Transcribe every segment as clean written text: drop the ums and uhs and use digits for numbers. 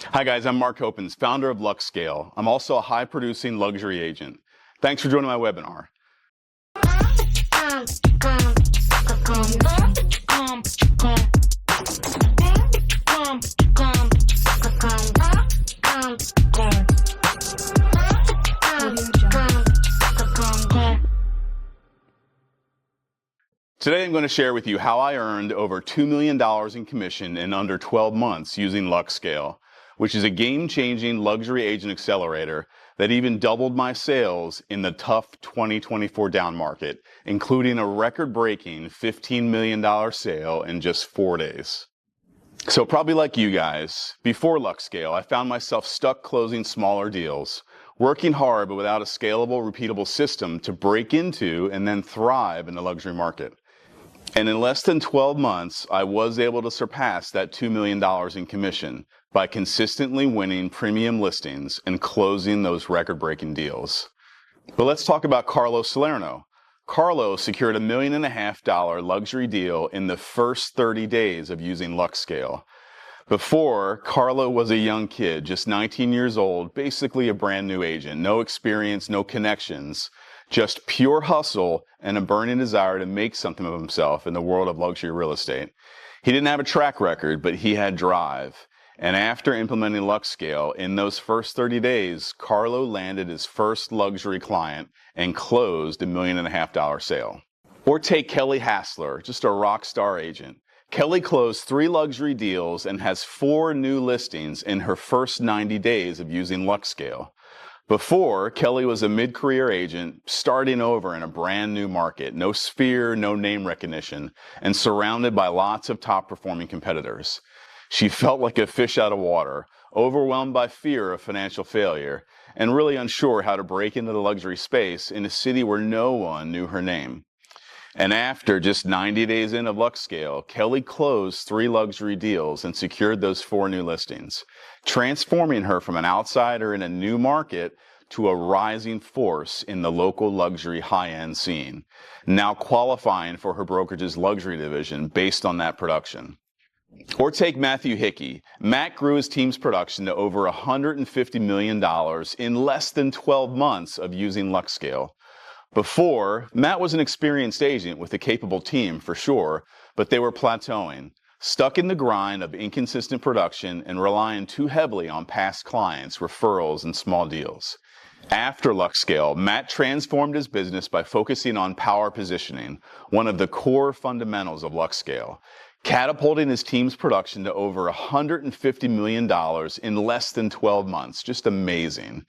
Hi guys, I'm Mark Hopens, founder of LuxeScale. I'm also a high-producing luxury agent. Thanks for joining my webinar. Today I'm going to share with you how I earned over $2 million in commission in under 12 months using LuxeScale, which is a game-changing luxury agent accelerator that even doubled my sales in the tough 2024 down market, including a record-breaking $15 million sale in just 4 days. So probably like you guys, before LuxeScale, I found myself stuck closing smaller deals, working hard but without a scalable, repeatable system to break into and then thrive in the luxury market. And in less than 12 months, I was able to surpass that $2 million in commission by consistently winning premium listings and closing those record-breaking deals. But let's talk about Carlos Salerno. Carlo secured a $1.5 million luxury deal in the first 30 days of using LuxeScale. Before, Carlo was a young kid, just 19 years old, basically a brand new agent, no experience, no connections, just pure hustle and a burning desire to make something of himself in the world of luxury real estate. He didn't have a track record, but he had drive. And after implementing LuxeScale, in those first 30 days, Carlo landed his first luxury client and closed a $1.5 million sale. Or take Kelly Hassler, just a rock star agent. Kelly closed 3 luxury deals and has 4 new listings in her first 90 days of using LuxeScale. Before, Kelly was a mid-career agent starting over in a brand new market, no sphere, no name recognition, and surrounded by lots of top-performing competitors. She felt like a fish out of water, overwhelmed by fear of financial failure, and really unsure how to break into the luxury space in a city where no one knew her name. And after just 90 days in of LuxeScale, Kelly closed 3 luxury deals and secured those 4 new listings, transforming her from an outsider in a new market to a rising force in the local luxury high-end scene, now qualifying for her brokerage's luxury division based on that production. Or take Matthew Hickey. Matt grew his team's production to over $150 million in less than 12 months of using LuxeScale. Before, Matt was an experienced agent with a capable team, for sure, but they were plateauing, stuck in the grind of inconsistent production and relying too heavily on past clients, referrals, and small deals. After LuxeScale, Matt transformed his business by focusing on power positioning, one of the core fundamentals of LuxeScale, catapulting his team's production to over $150 million in less than 12 months. Just amazing.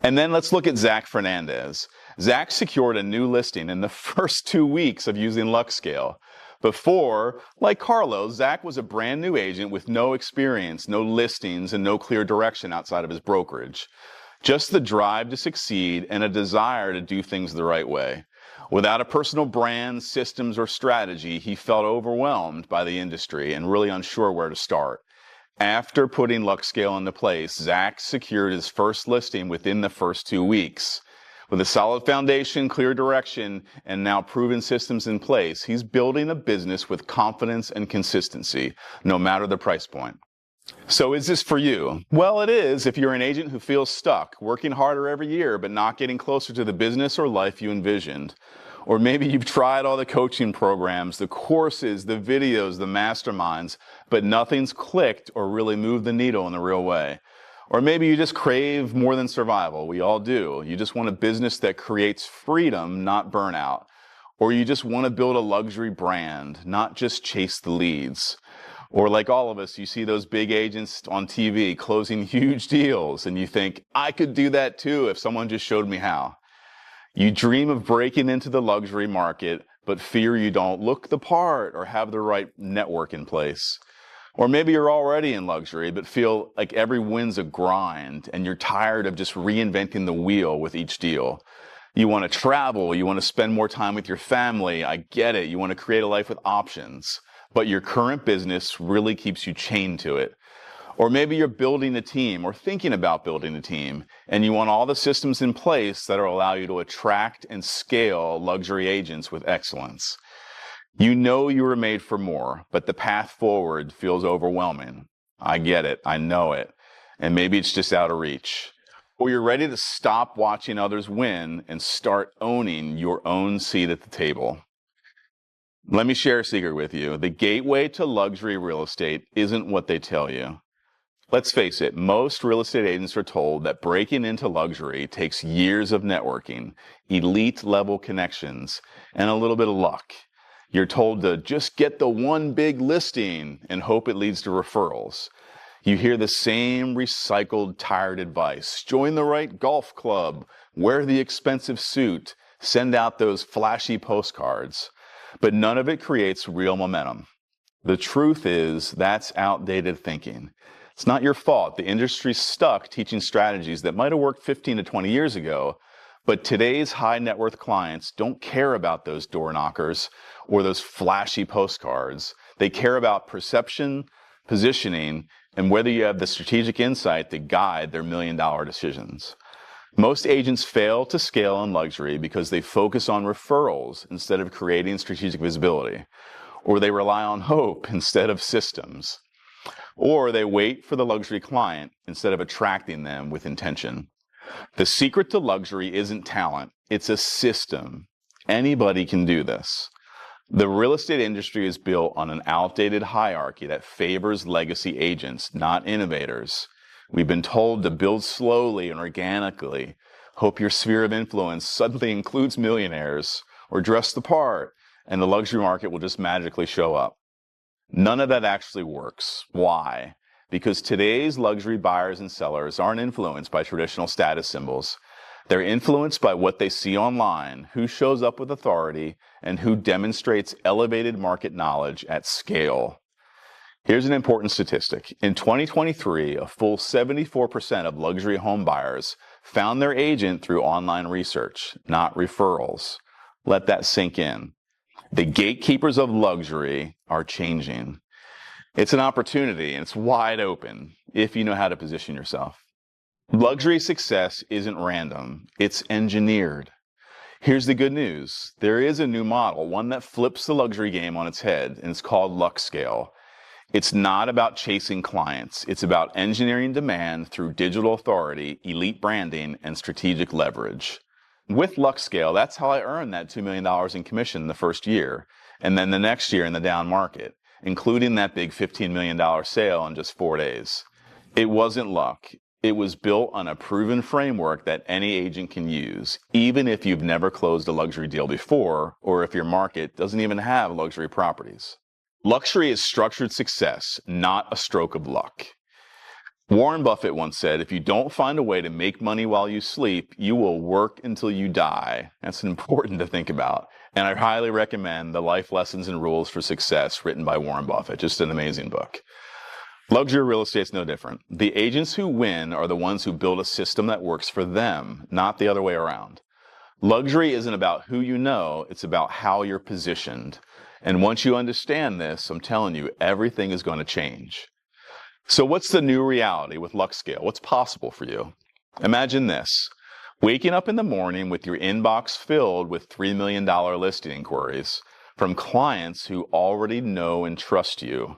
And then let's look at Zach Fernandez. Zach secured a new listing in the first 2 weeks of using LuxeScale. Before, like Carlos, Zach was a brand new agent with no experience, no listings, and no clear direction outside of his brokerage. Just the drive to succeed and a desire to do things the right way. Without a personal brand, systems, or strategy, he felt overwhelmed by the industry and really unsure where to start. After putting LuxeScale into place, Zach secured his first listing within the first 2 weeks. With a solid foundation, clear direction, and now proven systems in place, he's building a business with confidence and consistency, no matter the price point. So is this for you? Well, it is if you're an agent who feels stuck, working harder every year, but not getting closer to the business or life you envisioned. Or maybe you've tried all the coaching programs, the courses, the videos, the masterminds, but nothing's clicked or really moved the needle in a real way. Or maybe you just crave more than survival. We all do. You just want a business that creates freedom, not burnout. Or you just want to build a luxury brand, not just chase the leads. Or like all of us, you see those big agents on TV closing huge deals, and you think, I could do that too if someone just showed me how. You dream of breaking into the luxury market, but fear you don't look the part or have the right network in place. Or maybe you're already in luxury, but feel like every win's a grind, and you're tired of just reinventing the wheel with each deal. You want to travel, you want to spend more time with your family, I get it, you want to create a life with options, but your current business really keeps you chained to it. Or maybe you're building a team or thinking about building a team, and you want all the systems in place that will allow you to attract and scale luxury agents with excellence. You know you were made for more, but the path forward feels overwhelming. I get it. I know it. and maybe it's just out of reach. Or you're ready to stop watching others win and start owning your own seat at the table. Let me share a secret with you. The gateway to luxury real estate isn't what they tell you. Let's face it, most real estate agents are told that breaking into luxury takes years of networking, elite level connections, and a little bit of luck. You're told to just get the one big listing and hope it leads to referrals. You hear the same recycled, tired advice. Join the right golf club, wear the expensive suit, send out those flashy postcards. But none of it creates real momentum. The truth is, that's outdated thinking. It's not your fault. The industry's stuck teaching strategies that might have worked 15 to 20 years ago, but today's high net worth clients don't care about those door knockers or those flashy postcards. They care about perception, positioning, and whether you have the strategic insight to guide their million-dollar decisions. Most agents fail to scale in luxury because they focus on referrals instead of creating strategic visibility, or they rely on hope instead of systems, or they wait for the luxury client instead of attracting them with intention. The secret to luxury isn't talent, it's a system. Anybody can do this. The real estate industry is built on an outdated hierarchy that favors legacy agents, not innovators. We've been told to build slowly and organically, hope your sphere of influence suddenly includes millionaires, or dress the part, and the luxury market will just magically show up. None of that actually works. Why? Because today's luxury buyers and sellers aren't influenced by traditional status symbols. They're influenced by what they see online, who shows up with authority, and who demonstrates elevated market knowledge at scale. Here's an important statistic. In 2023, a full 74% of luxury home buyers found their agent through online research, not referrals. Let that sink in. The gatekeepers of luxury are changing. It's an opportunity, and it's wide open if you know how to position yourself. Luxury success isn't random, it's engineered. Here's the good news. There is a new model, one that flips the luxury game on its head, and it's called LuxeScale. It's not about chasing clients. It's about engineering demand through digital authority, elite branding, and strategic leverage. With LuxeScale, that's how I earned that $2 million in commission the first year, and then the next year in the down market, including that big $15 million sale in just 4 days. It wasn't luck. It was built on a proven framework that any agent can use, even if you've never closed a luxury deal before, or if your market doesn't even have luxury properties. Luxury is structured success, not a stroke of luck. Warren Buffett once said, if you don't find a way to make money while you sleep, you will work until you die. That's important to think about. And I highly recommend The Life Lessons and Rules for Success, written by Warren Buffett. Just an amazing book. Luxury real estate's no different. The agents who win are the ones who build a system that works for them, not the other way around. Luxury isn't about who you know, it's about how you're positioned. And once you understand this, I'm telling you, everything is going to change. So what's the new reality with LuxeScale? What's possible for you? Imagine this. Waking up in the morning with your inbox filled with $3 million listing inquiries from clients who already know and trust you.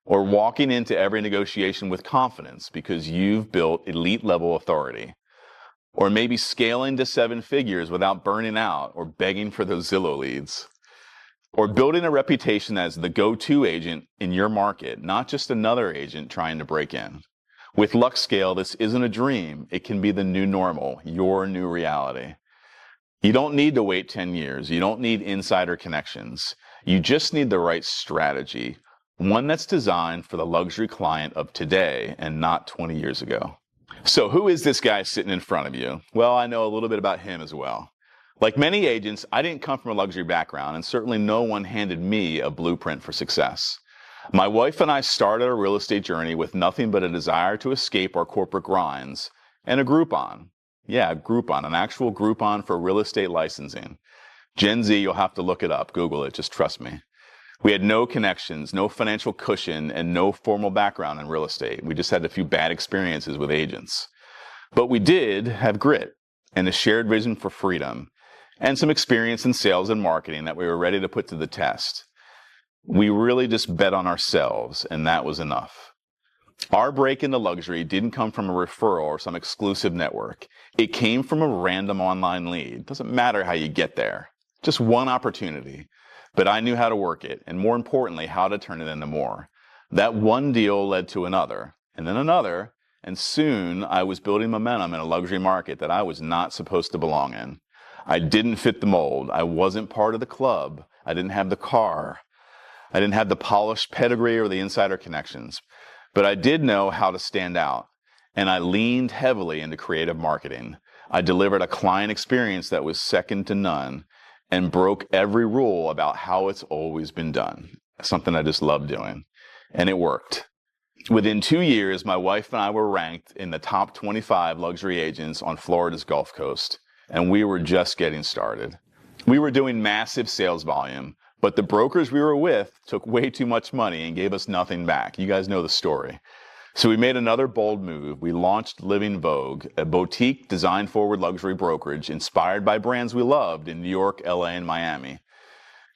Or walking into every negotiation with confidence because you've built elite level authority. Or maybe scaling to 7 figures without burning out or begging for those Zillow leads. Or building a reputation as the go-to agent in your market, not just another agent trying to break in. With LuxeScale, this isn't a dream. It can be the new normal, your new reality. You don't need to wait 10 years. You don't need insider connections. You just need the right strategy. One that's designed for the luxury client of today and not 20 years ago. So who is this guy sitting in front of you? Well, I know a little bit about him as well. Like many agents, I didn't come from a luxury background, and certainly no one handed me a blueprint for success. My wife and I started our real estate journey with nothing but a desire to escape our corporate grinds and a Groupon. Yeah, a Groupon, an actual Groupon for real estate licensing. Gen Z, you'll have to look it up. Google it, just trust me. We had no connections, no financial cushion, and no formal background in real estate. We just had a few bad experiences with agents. But we did have grit and a shared vision for freedom and some experience in sales and marketing that we were ready to put to the test. We really just bet on ourselves, and that was enough. Our break into luxury didn't come from a referral or some exclusive network. It came from a random online lead. Doesn't matter how you get there. Just one opportunity. But I knew how to work it, and more importantly, how to turn it into more. That one deal led to another, and then another, and soon I was building momentum in a luxury market that I was not supposed to belong in. I didn't fit the mold. I wasn't part of the club. I didn't have the car. I didn't have the polished pedigree or the insider connections. But I did know how to stand out, and I leaned heavily into creative marketing. I delivered a client experience that was second to none and broke every rule about how it's always been done. Something I just love doing. And it worked. Within 2 years, my wife and I were ranked in the top 25 luxury agents on Florida's Gulf Coast, and we were just getting started. We were doing massive sales volume, but the brokers we were with took way too much money and gave us nothing back. You guys know the story. So we made another bold move. We launched Living Vogue, a boutique design-forward luxury brokerage inspired by brands we loved in New York, LA, and Miami.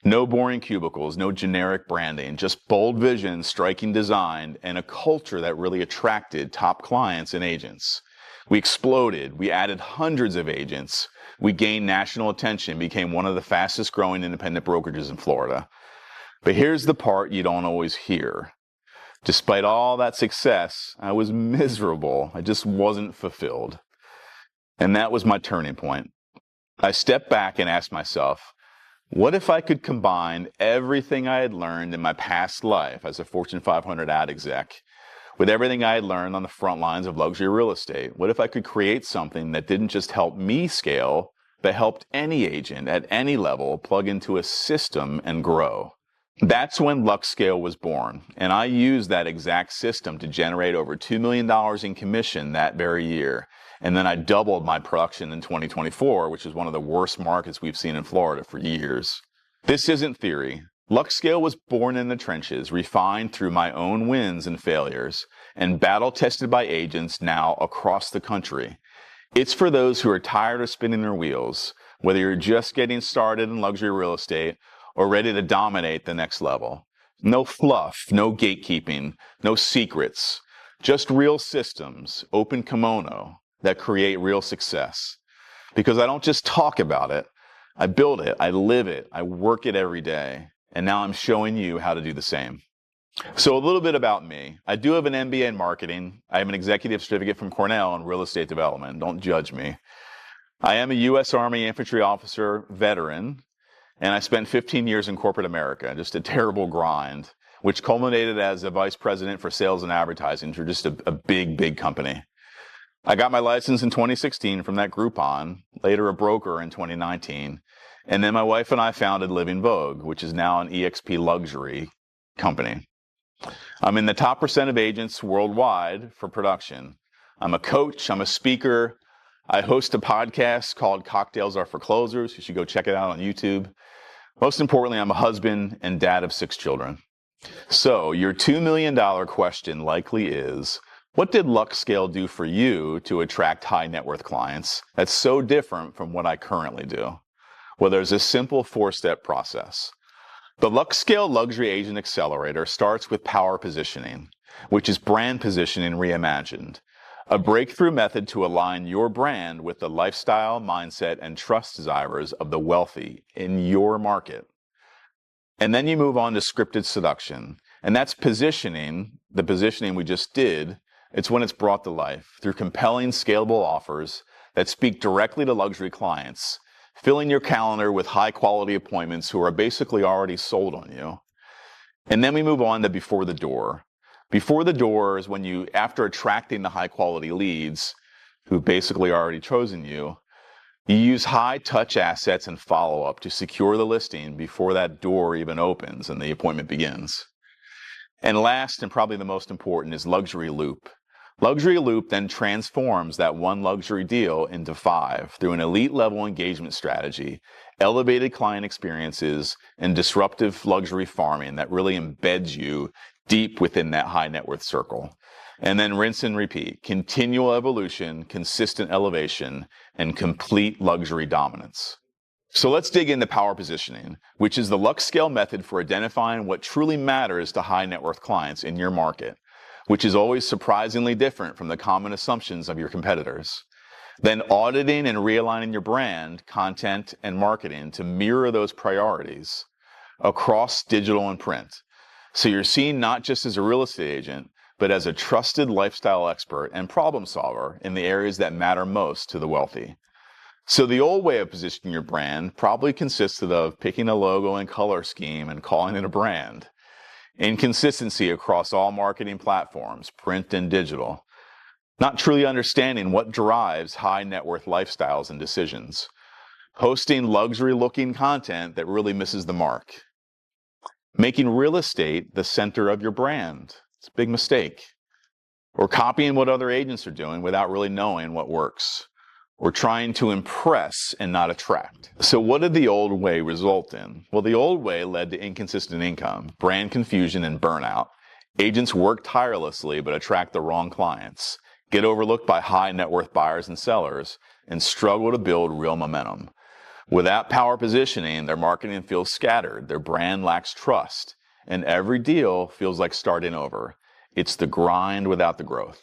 No boring cubicles, no generic branding, just bold vision, striking design, and a culture that really attracted top clients and agents. We exploded. We added hundreds of agents. We gained national attention, became one of the fastest growing independent brokerages in Florida. But here's the part you don't always hear. Despite all that success, I was miserable. I just wasn't fulfilled. And that was my turning point. I stepped back and asked myself, what if I could combine everything I had learned in my past life as a Fortune 500 ad exec with everything I had learned on the front lines of luxury real estate? What if I could create something that didn't just help me scale, but helped any agent at any level plug into a system and grow? That's when LuxeScale was born, and I used that exact system to generate over $2 million in commission that very year. And then I doubled my production in 2024, which is one of the worst markets we've seen in Florida for years. This isn't theory. LuxeScale was born in the trenches, refined through my own wins and failures, and battle-tested by agents now across the country. It's for those who are tired of spinning their wheels, whether you're just getting started in luxury real estate or ready to dominate the next level. No fluff, no gatekeeping, no secrets, just real systems, open kimono, that create real success. Because I don't just talk about it, I build it, I live it, I work it every day, and now I'm showing you how to do the same. So a little bit about me. I do have an MBA in marketing. I have an executive certificate from Cornell in real estate development. Don't judge me. I am a U.S. Army infantry officer veteran, and I spent 15 years in corporate America, just a terrible grind, which culminated as a vice president for sales and advertising for just a big, big company. I got my license in 2016 from that Groupon, later a broker in 2019, and then my wife and I founded Living Vogue, which is now an EXP luxury company. I'm in the top % of agents worldwide for production. I'm a coach, I'm a speaker, I host a podcast called Cocktails Are for Closers. You should go check it out on YouTube. Most importantly, I'm a husband and dad of 6 children. So your $2 million question likely is, what did LuxeScale do for you to attract high net worth clients that's so different from what I currently do? Well, there's a simple 4-step process. The LuxeScale Luxury Agent Accelerator starts with power positioning, which is brand positioning reimagined, a breakthrough method to align your brand with the lifestyle, mindset, and trust desires of the wealthy in your market. And then you move on to scripted seduction, and that's positioning, the positioning we just did. It's when it's brought to life through compelling, scalable offers that speak directly to luxury clients, filling your calendar with high-quality appointments who are basically already sold on you. And then we move on to before the door. Before the door is when you, after attracting the high-quality leads who've basically already chosen you, you use high-touch assets and follow-up to secure the listing before that door even opens and the appointment begins. And last, and probably the most important, is Luxury Loop. Luxury Loop then transforms that one luxury deal into 5 through an elite-level engagement strategy, elevated client experiences, and disruptive luxury farming that really embeds you deep within that high net worth circle. And then rinse and repeat, continual evolution, consistent elevation, and complete luxury dominance. So let's dig into power positioning, which is the LuxeScale method for identifying what truly matters to high net worth clients in your market. which is always surprisingly different from the common assumptions of your competitors. Then auditing and realigning your brand, content, and marketing to mirror those priorities across digital and print. So you're seen not just as a real estate agent, but as a trusted lifestyle expert and problem solver in the areas that matter most to the wealthy. So the old way of positioning your brand probably consisted of picking a logo and color scheme and calling it a brand. Inconsistency across all marketing platforms, print and digital. Not truly understanding what drives high net worth lifestyles and decisions. Posting luxury looking content that really misses the mark. Making real estate the center of your brand. It's a big mistake. Or copying what other agents are doing without really knowing what works. Or trying to impress and not attract. So what did the old way result in? Well, the old way led to inconsistent income, brand confusion, and burnout. Agents work tirelessly but attract the wrong clients, get overlooked by high net worth buyers and sellers, and struggle to build real momentum. Without power positioning, their marketing feels scattered, their brand lacks trust, and every deal feels like starting over. It's the grind without the growth.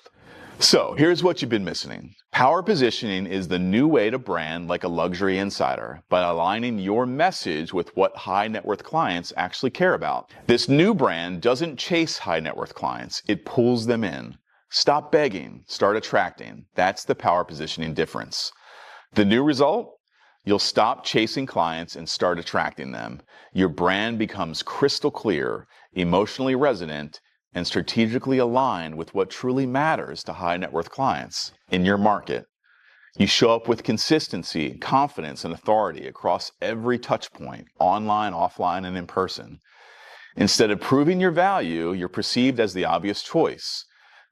So here's what you've been missing. Power positioning is the new way to brand like a luxury insider by aligning your message with what high net worth clients actually care about. This new brand doesn't chase high net worth clients, it pulls them in. Stop begging, start attracting. That's the power positioning difference. The new result? You'll stop chasing clients and start attracting them. Your brand becomes crystal clear, emotionally resonant, and strategically aligned with what truly matters to high net worth clients in your market. You show up with consistency, confidence, and authority across every touch point, online, offline, and in person. Instead of proving your value, you're perceived as the obvious choice.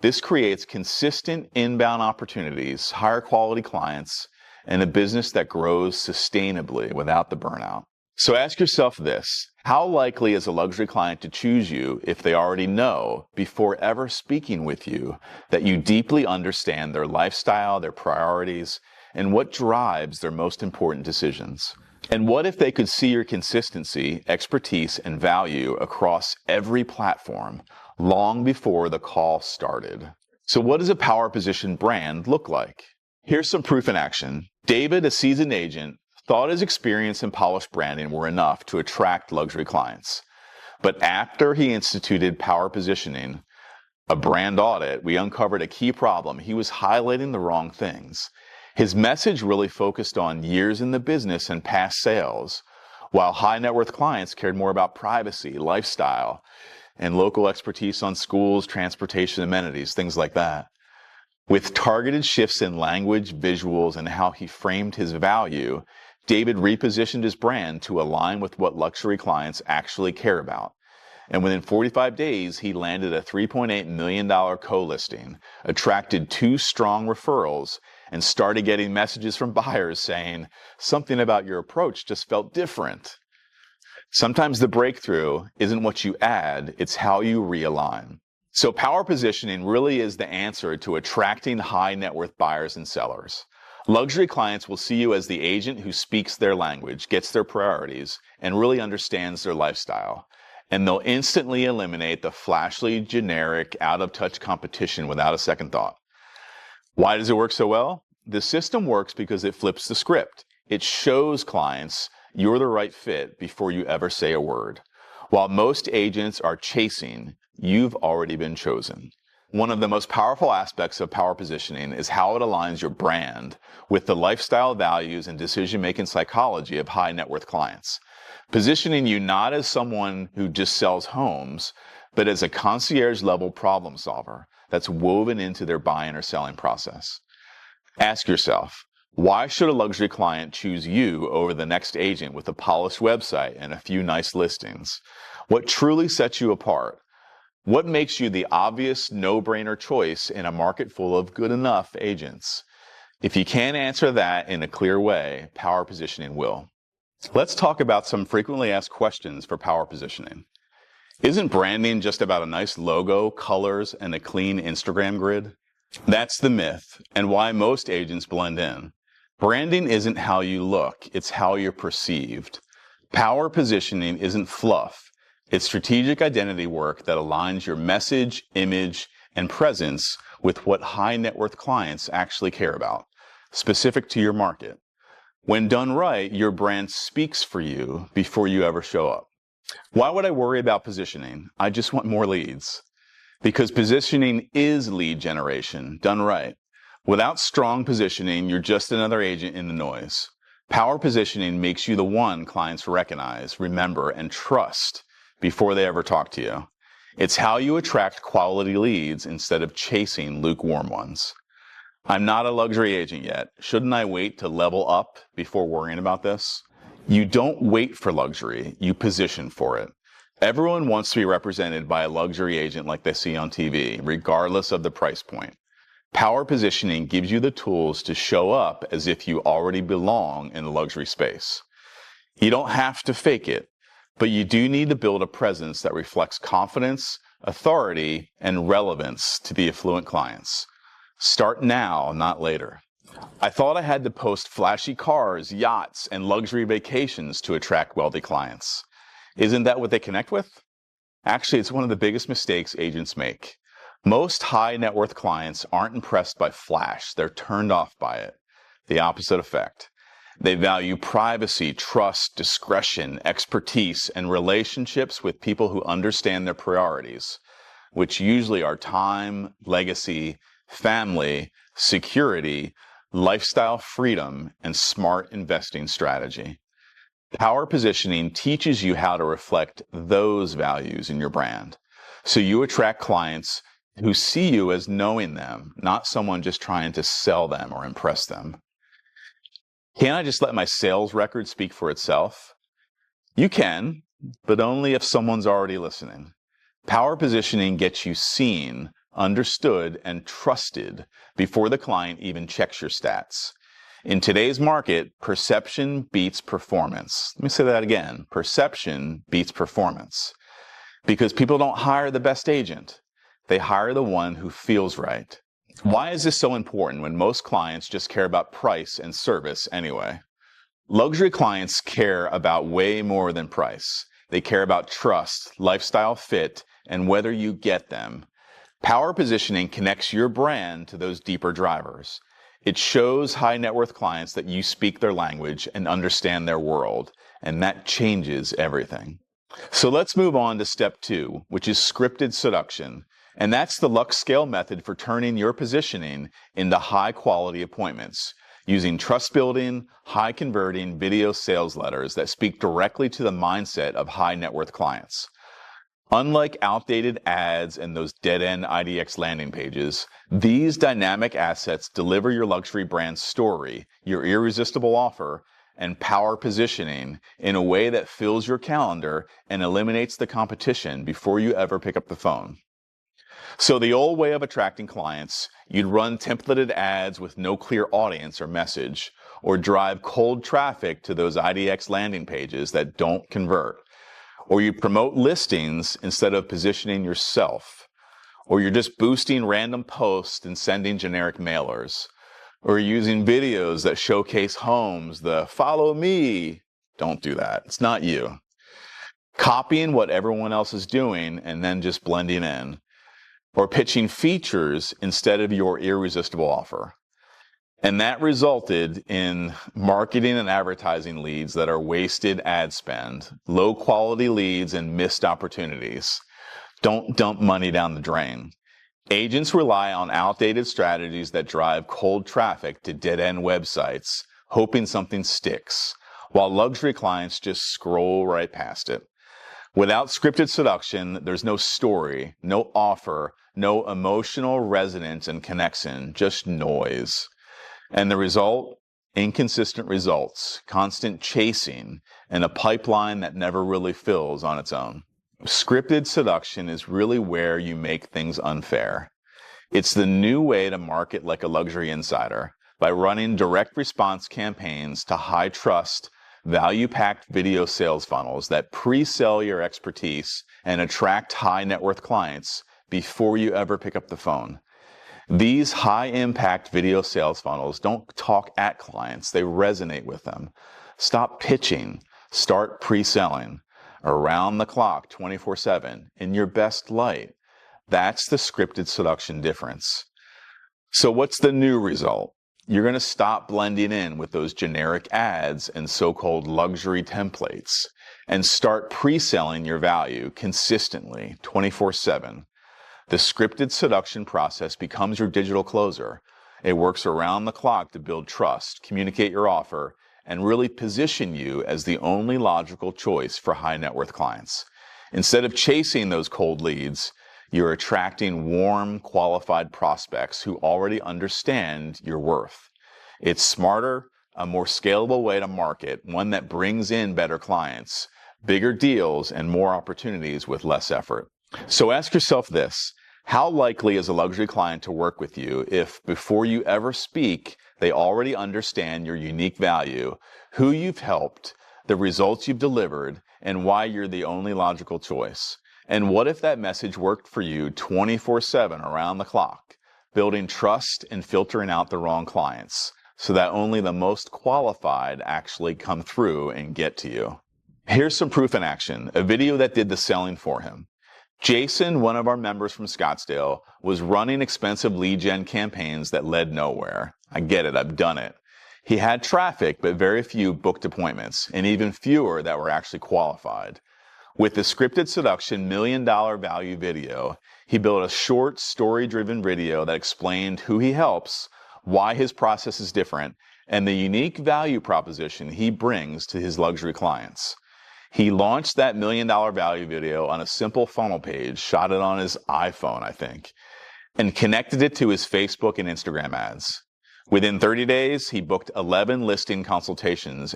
This creates consistent inbound opportunities, higher quality clients, and a business that grows sustainably without the burnout. So ask yourself this: how likely is a luxury client to choose you if they already know, before ever speaking with you, that you deeply understand their lifestyle, their priorities, and what drives their most important decisions? And what if they could see your consistency, expertise, and value across every platform long before the call started? So what does a power position brand look like? Here's some proof in action. David, a seasoned agent, thought his experience and polished branding were enough to attract luxury clients. But after he instituted power positioning, a brand audit, we uncovered a key problem. He was highlighting the wrong things. His message really focused on years in the business and past sales, while high net worth clients cared more about privacy, lifestyle, and local expertise on schools, transportation, amenities, things like that. With targeted shifts in language, visuals, and how he framed his value, David repositioned his brand to align with what luxury clients actually care about. And within 45 days, he landed a $3.8 million co-listing, attracted 2 strong referrals, and started getting messages from buyers saying, "Something about your approach just felt different." Sometimes the breakthrough isn't what you add, it's how you realign. So power positioning really is the answer to attracting high net worth buyers and sellers. Luxury clients will see you as the agent who speaks their language, gets their priorities, and really understands their lifestyle. And they'll instantly eliminate the flashy, generic, out-of-touch competition without a second thought. Why does it work so well? The system works because it flips the script. It shows clients you're the right fit before you ever say a word. While most agents are chasing, you've already been chosen. One of the most powerful aspects of power positioning is how it aligns your brand with the lifestyle values and decision-making psychology of high net worth clients, positioning you not as someone who just sells homes, but as a concierge-level problem solver that's woven into their buying or selling process. Ask yourself, why should a luxury client choose you over the next agent with a polished website and a few nice listings? What truly sets you apart? What makes you the obvious no-brainer choice in a market full of good enough agents? If you can't answer that in a clear way, power positioning will. Let's talk about some frequently asked questions for power positioning. Isn't branding just about a nice logo, colors, and a clean Instagram grid? That's the myth, and why most agents blend in. Branding isn't how you look, it's how you're perceived. Power positioning isn't fluff. It's strategic identity work that aligns your message, image, and presence with what high net worth clients actually care about, specific to your market. When done right, your brand speaks for you before you ever show up. Why would I worry about positioning? I just want more leads. Because positioning is lead generation, done right. Without strong positioning, you're just another agent in the noise. Power positioning makes you the one clients recognize, remember, and trust before they ever talk to you. It's how you attract quality leads instead of chasing lukewarm ones. I'm not a luxury agent yet. Shouldn't I wait to level up before worrying about this? You don't wait for luxury, you position for it. Everyone wants to be represented by a luxury agent like they see on TV, regardless of the price point. Power positioning gives you the tools to show up as if you already belong in the luxury space. You don't have to fake it, but you do need to build a presence that reflects confidence, authority, and relevance to the affluent clients. Start now, not later. I thought I had to post flashy cars, yachts, and luxury vacations to attract wealthy clients. Isn't that what they connect with? Actually, it's one of the biggest mistakes agents make. Most high net worth clients aren't impressed by flash, they're turned off by it. The opposite effect. They value privacy, trust, discretion, expertise, and relationships with people who understand their priorities, which usually are time, legacy, family, security, lifestyle freedom, and smart investing strategy. Power positioning teaches you how to reflect those values in your brand, so you attract clients who see you as knowing them, not someone just trying to sell them or impress them. Can't I just let my sales record speak for itself? You can, but only if someone's already listening. Power positioning gets you seen, understood, and trusted before the client even checks your stats. In today's market, perception beats performance. Let me say that again. Perception beats performance. Because people don't hire the best agent. They hire the one who feels right. Why is this so important when most clients just care about price and service anyway? Luxury clients care about way more than price. They care about trust, lifestyle fit, and whether you get them. Power positioning connects your brand to those deeper drivers. It shows high net worth clients that you speak their language and understand their world, and that changes everything. So let's move on to step 2, which is scripted seduction. And that's the LuxeScale method for turning your positioning into high quality appointments, using trust building, high converting video sales letters that speak directly to the mindset of high net worth clients. Unlike outdated ads and those dead-end IDX landing pages, these dynamic assets deliver your luxury brand story, your irresistible offer, and power positioning in a way that fills your calendar and eliminates the competition before you ever pick up the phone. So the old way of attracting clients, you'd run templated ads with no clear audience or message, or drive cold traffic to those IDX landing pages that don't convert. Or you promote listings instead of positioning yourself. Or you're just boosting random posts and sending generic mailers. Or you're using videos that showcase homes, the follow me. Don't do that. It's not you. Copying what everyone else is doing and then just blending in. Or pitching features instead of your irresistible offer. And that resulted in marketing and advertising leads that are wasted ad spend, low quality leads, and missed opportunities. Don't dump money down the drain. Agents rely on outdated strategies that drive cold traffic to dead-end websites, hoping something sticks, while luxury clients just scroll right past it. Without scripted seduction, there's no story, no offer, no emotional resonance and connection, just noise. And the result? Inconsistent results, constant chasing, and a pipeline that never really fills on its own. Scripted seduction is really where you make things unfair. It's the new way to market like a luxury insider, by running direct response campaigns to high trust, value-packed video sales funnels that pre-sell your expertise and attract high net worth clients before you ever pick up the phone. These high-impact video sales funnels don't talk at clients, they resonate with them. Stop pitching, start pre-selling, around the clock, 24/7, in your best light. That's the scripted seduction difference. So what's the new result? You're going to stop blending in with those generic ads and so-called luxury templates and start pre-selling your value consistently, 24/7. The scripted seduction process becomes your digital closer. It works around the clock to build trust, communicate your offer, and really position you as the only logical choice for high net worth clients. Instead of chasing those cold leads, you're attracting warm, qualified prospects who already understand your worth. It's smarter, a more scalable way to market, one that brings in better clients, bigger deals, and more opportunities with less effort. So ask yourself this: how likely is a luxury client to work with you if, before you ever speak, they already understand your unique value, who you've helped, the results you've delivered, and why you're the only logical choice? And what if that message worked for you 24/7 around the clock, building trust and filtering out the wrong clients so that only the most qualified actually come through and get to you? Here's some proof in action, a video that did the selling for him. Jason, one of our members from Scottsdale, was running expensive lead gen campaigns that led nowhere. I get it, I've done it. He had traffic, but very few booked appointments, and even fewer that were actually qualified. With the scripted seduction $1 million value video, he built a short, story-driven video that explained who he helps, why his process is different, and the unique value proposition he brings to his luxury clients. He launched that $1 million value video on a simple funnel page, shot it on his iPhone, I think, and connected it to his Facebook and Instagram ads. Within 30 days, he booked 11 listing consultations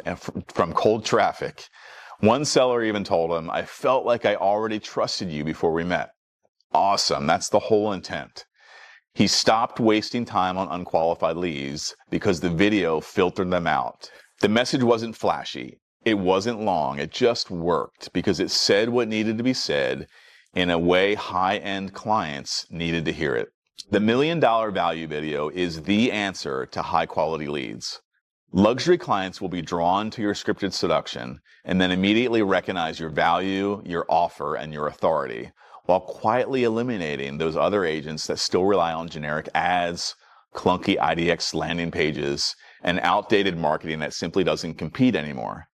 from cold traffic. One seller even told him, "I felt like I already trusted you before we met." Awesome, that's the whole intent. He stopped wasting time on unqualified leads because the video filtered them out. The message wasn't flashy. It wasn't long. It just worked because it said what needed to be said in a way high-end clients needed to hear it. The $1 million value video is the answer to high-quality leads. Luxury clients will be drawn to your scripted seduction and then immediately recognize your value, your offer, and your authority, while quietly eliminating those other agents that still rely on generic ads, clunky IDX landing pages, and outdated marketing that simply doesn't compete anymore.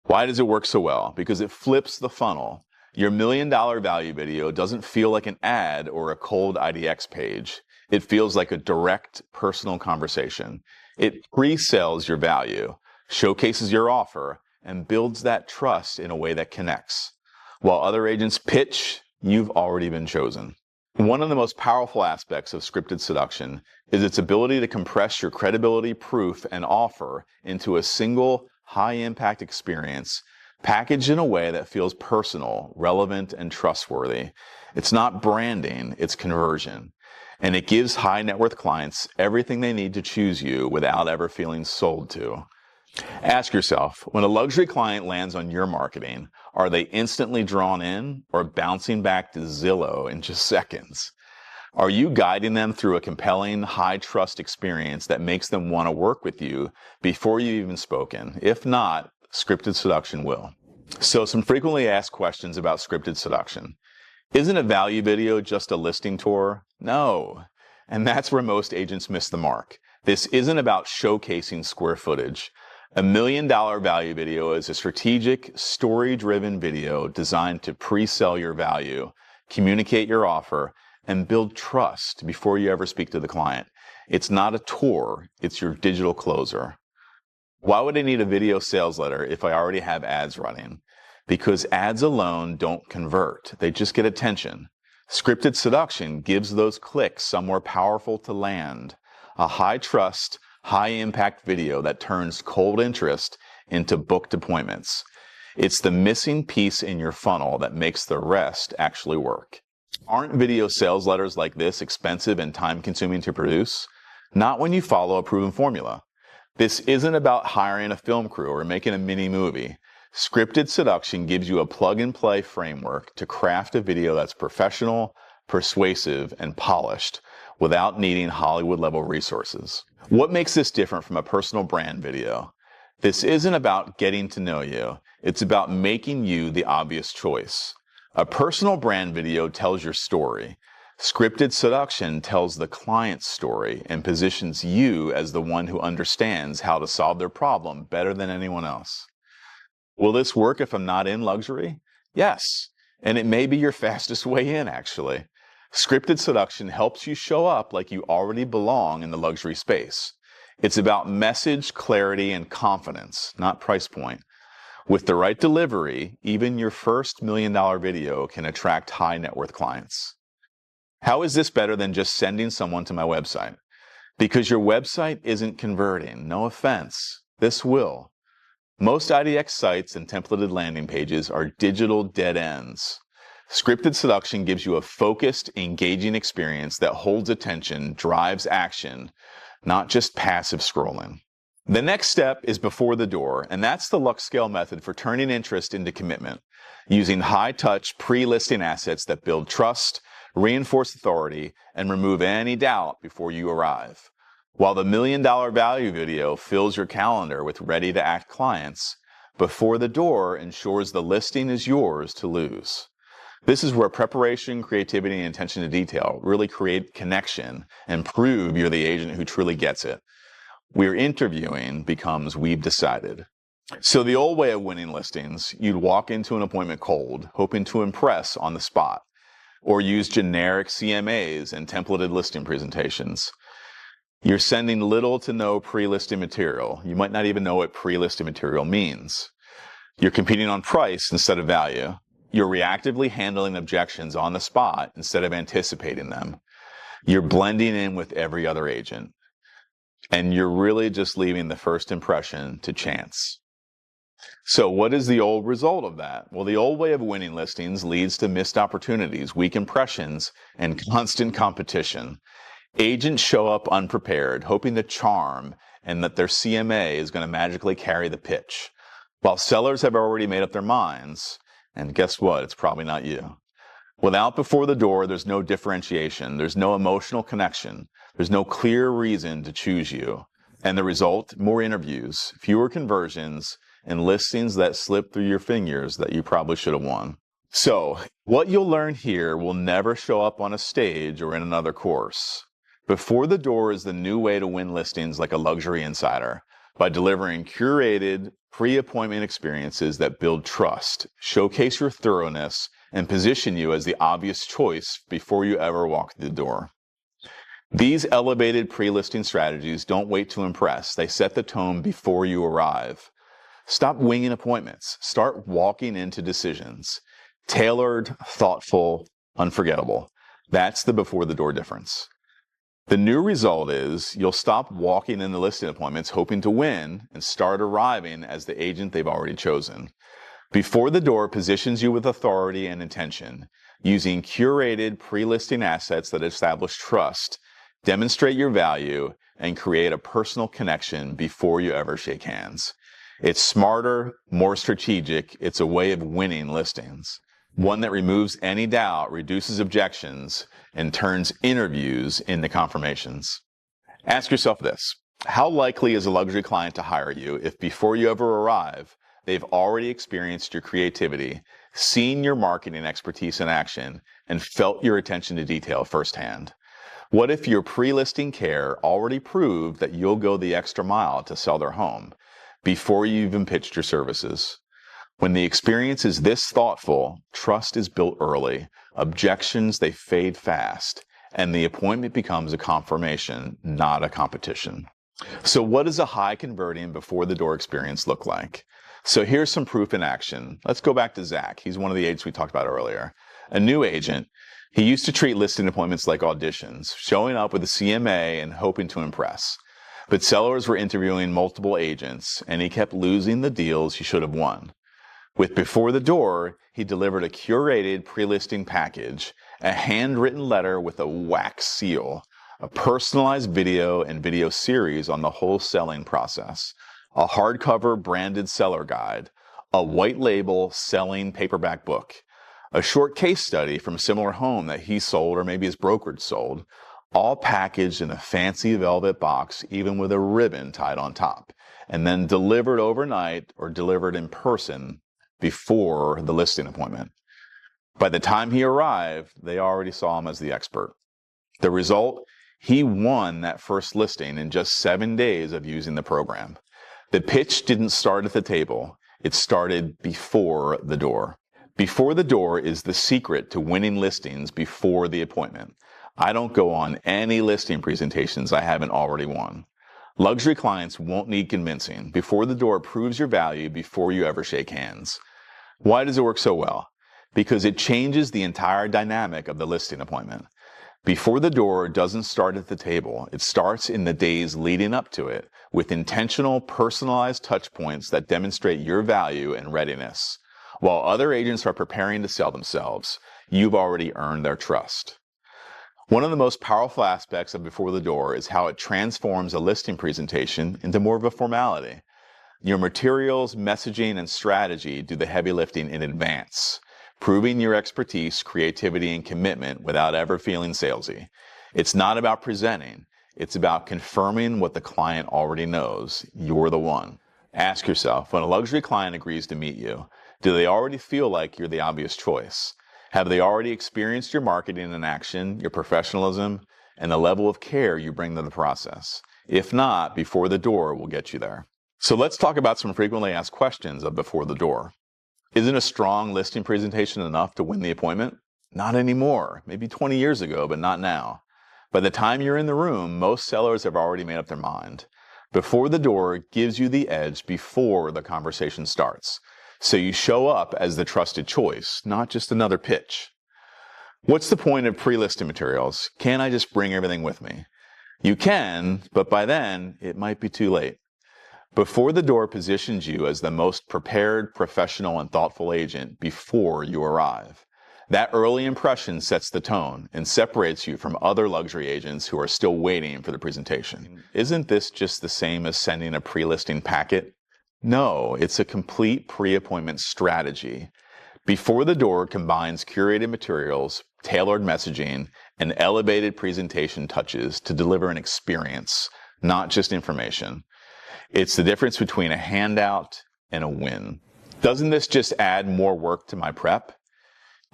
Why does it work so well? Because it flips the funnel. Your $1 million value video doesn't feel like an ad or a cold IDX page. It feels like a direct, personal conversation. It pre-sells your value, showcases your offer, and builds that trust in a way that connects. While other agents pitch, you've already been chosen. One of the most powerful aspects of scripted seduction is its ability to compress your credibility, proof, and offer into a single, high-impact experience packaged in a way that feels personal, relevant, and trustworthy. It's not branding, it's conversion. And it gives high net worth clients everything they need to choose you without ever feeling sold to. Ask yourself, when a luxury client lands on your marketing, are they instantly drawn in or bouncing back to Zillow in just seconds? Are you guiding them through a compelling, high-trust experience that makes them want to work with you before you've even spoken? If not, scripted seduction will. So some frequently asked questions about scripted seduction. Isn't a value video just a listing tour? No. And that's where most agents miss the mark. This isn't about showcasing square footage. A $1 million value video is a strategic, story-driven video designed to pre-sell your value, communicate your offer, and build trust before you ever speak to the client. It's not a tour, it's your digital closer. Why would I need a video sales letter if I already have ads running? Because ads alone don't convert, they just get attention. Scripted seduction gives those clicks somewhere powerful to land. A high-trust, high-impact video that turns cold interest into booked appointments. It's the missing piece in your funnel that makes the rest actually work. Aren't video sales letters like this expensive and time-consuming to produce? Not when you follow a proven formula. This isn't about hiring a film crew or making a mini movie. Scripted seduction gives you a plug-and-play framework to craft a video that's professional, persuasive, and polished without needing Hollywood-level resources. What makes this different from a personal brand video? This isn't about getting to know you. It's about making you the obvious choice. A personal brand video tells your story. Scripted seduction tells the client's story and positions you as the one who understands how to solve their problem better than anyone else. Will this work if I'm not in luxury? Yes, and it may be your fastest way in, actually. Scripted seduction helps you show up like you already belong in the luxury space. It's about message, clarity, and confidence, not price point. With the right delivery, even your first $1 million video can attract high net worth clients. How is this better than just sending someone to my website? Because your website isn't converting. No offense. This will. Most IDX sites and templated landing pages are digital dead ends. Scripted seduction gives you a focused, engaging experience that holds attention, drives action, not just passive scrolling. The next step is before the door, and that's the LuxeScale method for turning interest into commitment, using high-touch, pre-listing assets that build trust, reinforce authority, and remove any doubt before you arrive. While the $1 million value video fills your calendar with ready-to-act clients, before the door ensures the listing is yours to lose. This is where preparation, creativity, and attention to detail really create connection and prove you're the agent who truly gets it. We're interviewing becomes we've decided. So the old way of winning listings, you'd walk into an appointment cold, hoping to impress on the spot, or use generic CMAs and templated listing presentations. You're sending little to no pre-listing material. You might not even know what pre-listing material means. You're competing on price instead of value. You're reactively handling objections on the spot instead of anticipating them. You're blending in with every other agent. And you're really just leaving the first impression to chance. So what is the old result of that? Well, the old way of winning listings leads to missed opportunities, weak impressions, and constant competition. Agents show up unprepared, hoping to charm and that their CMA is going to magically carry the pitch, while sellers have already made up their minds, and guess what? It's probably not you. Without before the door, there's no differentiation, there's no emotional connection, there's no clear reason to choose you. And the result, more interviews, fewer conversions, and listings that slip through your fingers that you probably should have won. So, what you'll learn here will never show up on a stage or in another course. Before the door is the new way to win listings like a luxury insider, by delivering curated, pre-appointment experiences that build trust, showcase your thoroughness, and position you as the obvious choice before you ever walk through the door. These elevated pre-listing strategies don't wait to impress. They set the tone before you arrive. Stop winging appointments. Start walking into decisions. Tailored, thoughtful, unforgettable. That's the before the door difference. The new result is you'll stop walking in the listing appointments hoping to win and start arriving as the agent they've already chosen. Before the door positions you with authority and intention, using curated pre-listing assets that establish trust, demonstrate your value, and create a personal connection before you ever shake hands. It's smarter, more strategic. It's a way of winning listings. One that removes any doubt, reduces objections, and turns interviews into confirmations. Ask yourself this: how likely is a luxury client to hire you if before you ever arrive, they've already experienced your creativity, seen your marketing expertise in action, and felt your attention to detail firsthand? What if your pre-listing care already proved that you'll go the extra mile to sell their home before you even pitched your services? When the experience is this thoughtful, trust is built early, objections, they fade fast, and the appointment becomes a confirmation, not a competition. So what does a high converting before the door experience look like? So here's some proof in action. Let's go back to Zach. He's one of the agents we talked about earlier. A new agent. He used to treat listing appointments like auditions, showing up with a CMA and hoping to impress. But sellers were interviewing multiple agents, and he kept losing the deals he should have won. With Before the Door, he delivered a curated pre-listing package, a handwritten letter with a wax seal, a personalized video and video series on the whole selling process, a hardcover branded seller guide, a white label selling paperback book, a short case study from a similar home that he sold or maybe his brokerage sold, all packaged in a fancy velvet box, even with a ribbon tied on top, and then delivered overnight or delivered in person before the listing appointment. By the time he arrived, they already saw him as the expert. The result? He won that first listing in just 7 days of using the program. The pitch didn't start at the table. It started before the door. Before the door is the secret to winning listings before the appointment. I don't go on any listing presentations I haven't already won. Luxury clients won't need convincing. Before the door proves your value before you ever shake hands. Why does it work so well? Because it changes the entire dynamic of the listing appointment. Before the door doesn't start at the table. It starts in the days leading up to it with intentional, personalized touch points that demonstrate your value and readiness. While other agents are preparing to sell themselves, you've already earned their trust. One of the most powerful aspects of Before the Door is how it transforms a listing presentation into more of a formality. Your materials, messaging, and strategy do the heavy lifting in advance, proving your expertise, creativity, and commitment without ever feeling salesy. It's not about presenting. It's about confirming what the client already knows. You're the one. Ask yourself, when a luxury client agrees to meet you, do they already feel like you're the obvious choice? Have they already experienced your marketing in action, your professionalism, and the level of care you bring to the process? If not, Before the Door will get you there. So let's talk about some frequently asked questions of Before the Door. Isn't a strong listing presentation enough to win the appointment? Not anymore. Maybe 20 years ago, but not now. By the time you're in the room, most sellers have already made up their mind. Before the Door gives you the edge before the conversation starts. So you show up as the trusted choice, not just another pitch. What's the point of pre-listing materials? Can't I just bring everything with me? You can, but by then, it might be too late. Before the Door positions you as the most prepared, professional, and thoughtful agent before you arrive. That early impression sets the tone and separates you from other luxury agents who are still waiting for the presentation. Isn't this just the same as sending a pre-listing packet? No, it's a complete pre-appointment strategy. Before the Door combines curated materials, tailored messaging, and elevated presentation touches to deliver an experience, not just information. It's the difference between a handout and a win. Doesn't this just add more work to my prep?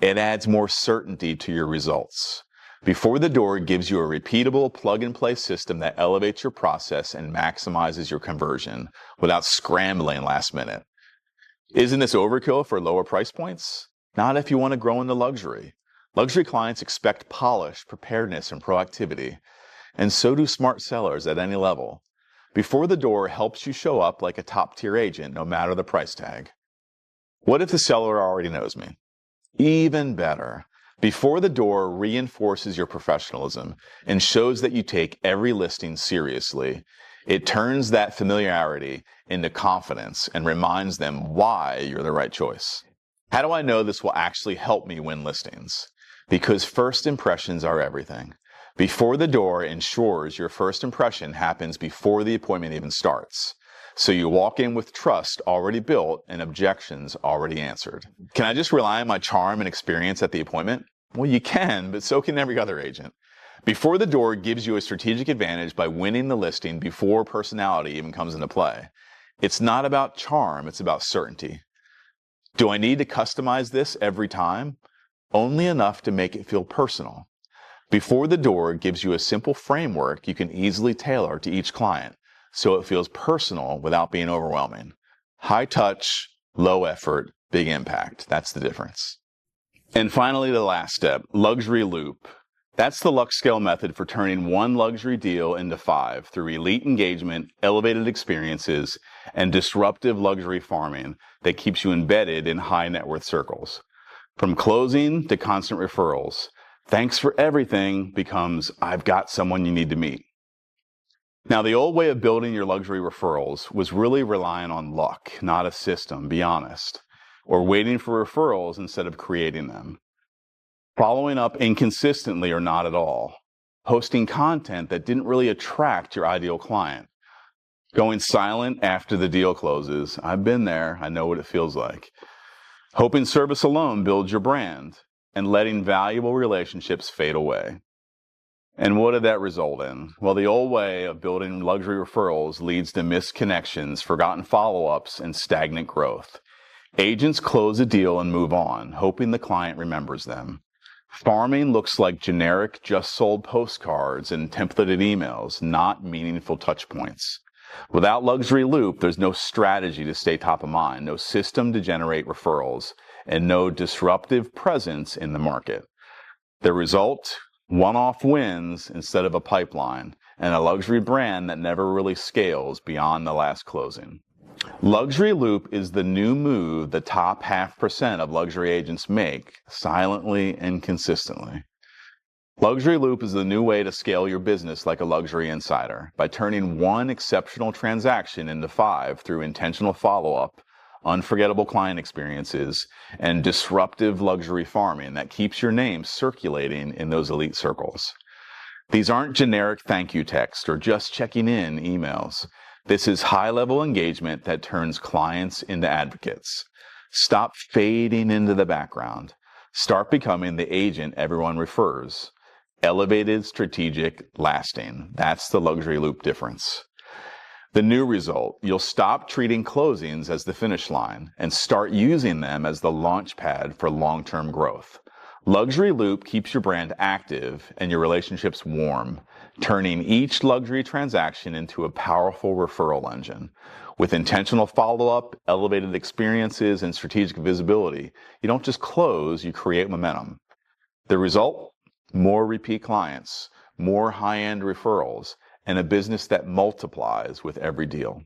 It adds more certainty to your results. Before the Door gives you a repeatable plug-and-play system that elevates your process and maximizes your conversion without scrambling last minute. Isn't this overkill for lower price points? Not if you want to grow into luxury. Luxury clients expect polish, preparedness, and proactivity, and so do smart sellers at any level. Before the Door helps you show up like a top-tier agent no matter the price tag. What if the seller already knows me? Even better. Before the Door reinforces your professionalism and shows that you take every listing seriously. It turns that familiarity into confidence and reminds them why you're the right choice. How do I know this will actually help me win listings? Because first impressions are everything. Before the Door ensures your first impression happens before the appointment even starts. So you walk in with trust already built and objections already answered. Can I just rely on my charm and experience at the appointment? Well, you can, but so can every other agent. Before the Door gives you a strategic advantage by winning the listing before personality even comes into play. It's not about charm, it's about certainty. Do I need to customize this every time? Only enough to make it feel personal. Before the Door gives you a simple framework you can easily tailor to each client, so it feels personal without being overwhelming. High touch, low effort, big impact. That's the difference. And finally, the last step, luxury loop. That's the LuxeScale method for turning one luxury deal into 5 through elite engagement, elevated experiences, and disruptive luxury farming that keeps you embedded in high net worth circles. From closing to constant referrals, thanks for everything becomes I've got someone you need to meet. Now, the old way of building your luxury referrals was really relying on luck, not a system, be honest, or waiting for referrals instead of creating them. Following up inconsistently or not at all. Posting content that didn't really attract your ideal client. Going silent after the deal closes. I've been there. I know what it feels like. Hoping service alone builds your brand and letting valuable relationships fade away. And what did that result in? Well, the old way of building luxury referrals leads to missed connections, forgotten follow-ups, and stagnant growth. Agents close a deal and move on, hoping the client remembers them. Farming looks like generic just sold postcards and templated emails, not meaningful touch points. Without Luxury Loop, there's no strategy to stay top of mind, no system to generate referrals, and no disruptive presence in the market. The result? One-off wins instead of a pipeline, and a luxury brand that never really scales beyond the last closing. Luxury Loop is the new move the top 0.5% of luxury agents make, silently and consistently. Luxury Loop is the new way to scale your business like a luxury insider, by turning one exceptional transaction into 5 through intentional follow-up, unforgettable client experiences, and disruptive luxury farming that keeps your name circulating in those elite circles. These aren't generic thank you texts or just checking in emails. This is high-level engagement that turns clients into advocates. Stop fading into the background. Start becoming the agent everyone refers. Elevated, strategic, lasting. That's the Luxury Loop difference. The new result, you'll stop treating closings as the finish line and start using them as the launch pad for long-term growth. Luxury Loop keeps your brand active and your relationships warm, turning each luxury transaction into a powerful referral engine. With intentional follow-up, elevated experiences, and strategic visibility, you don't just close, you create momentum. The result? More repeat clients, more high-end referrals, and a business that multiplies with every deal.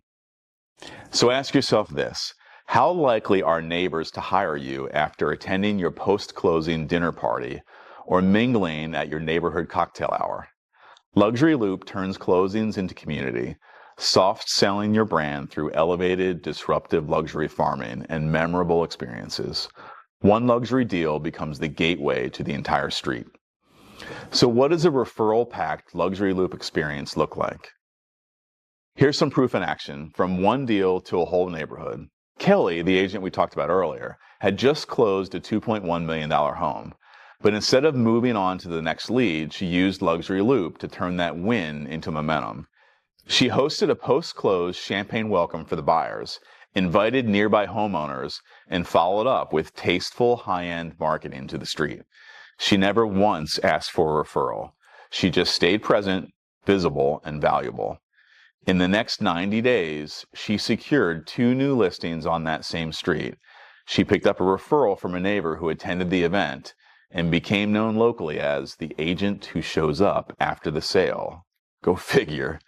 So ask yourself this. How likely are neighbors to hire you after attending your post-closing dinner party or mingling at your neighborhood cocktail hour? Luxury Loop turns closings into community, soft selling your brand through elevated, disruptive luxury farming and memorable experiences. One luxury deal becomes the gateway to the entire street. So what does a referral-packed Luxury Loop experience look like? Here's some proof in action, from one deal to a whole neighborhood. Kelly, the agent we talked about earlier, had just closed a $2.1 million home. But instead of moving on to the next lead, she used Luxury Loop to turn that win into momentum. She hosted a post-close champagne welcome for the buyers, invited nearby homeowners, and followed up with tasteful high-end marketing to the street. She never once asked for a referral. She just stayed present, visible, and valuable. In the next 90 days, she secured 2 new listings on that same street. She picked up a referral from a neighbor who attended the event and became known locally as the agent who shows up after the sale. Go figure.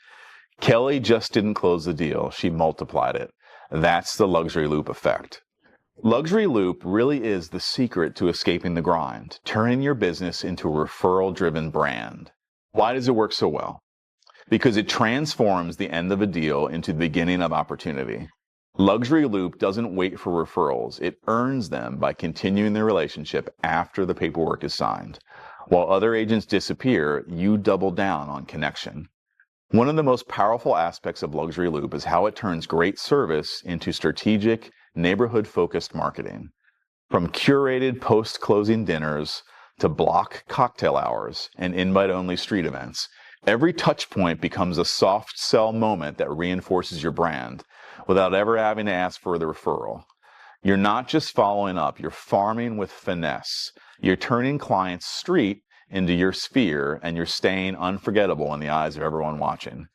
Kelly just didn't close the deal, she multiplied it. That's the Luxury Loop effect. Luxury Loop really is the secret to escaping the grind, turning your business into a referral-driven brand. Why does it work so well? Because it transforms the end of a deal into the beginning of opportunity. Luxury Loop doesn't wait for referrals. It earns them by continuing the relationship after the paperwork is signed. While other agents disappear, you double down on connection. One of the most powerful aspects of Luxury Loop is how it turns great service into strategic, neighborhood-focused marketing. From curated post-closing dinners to block cocktail hours and invite-only street events, every touch point becomes a soft sell moment that reinforces your brand without ever having to ask for the referral. You're not just following up, you're farming with finesse. You're turning clients' street into your sphere, and you're staying unforgettable in the eyes of everyone watching.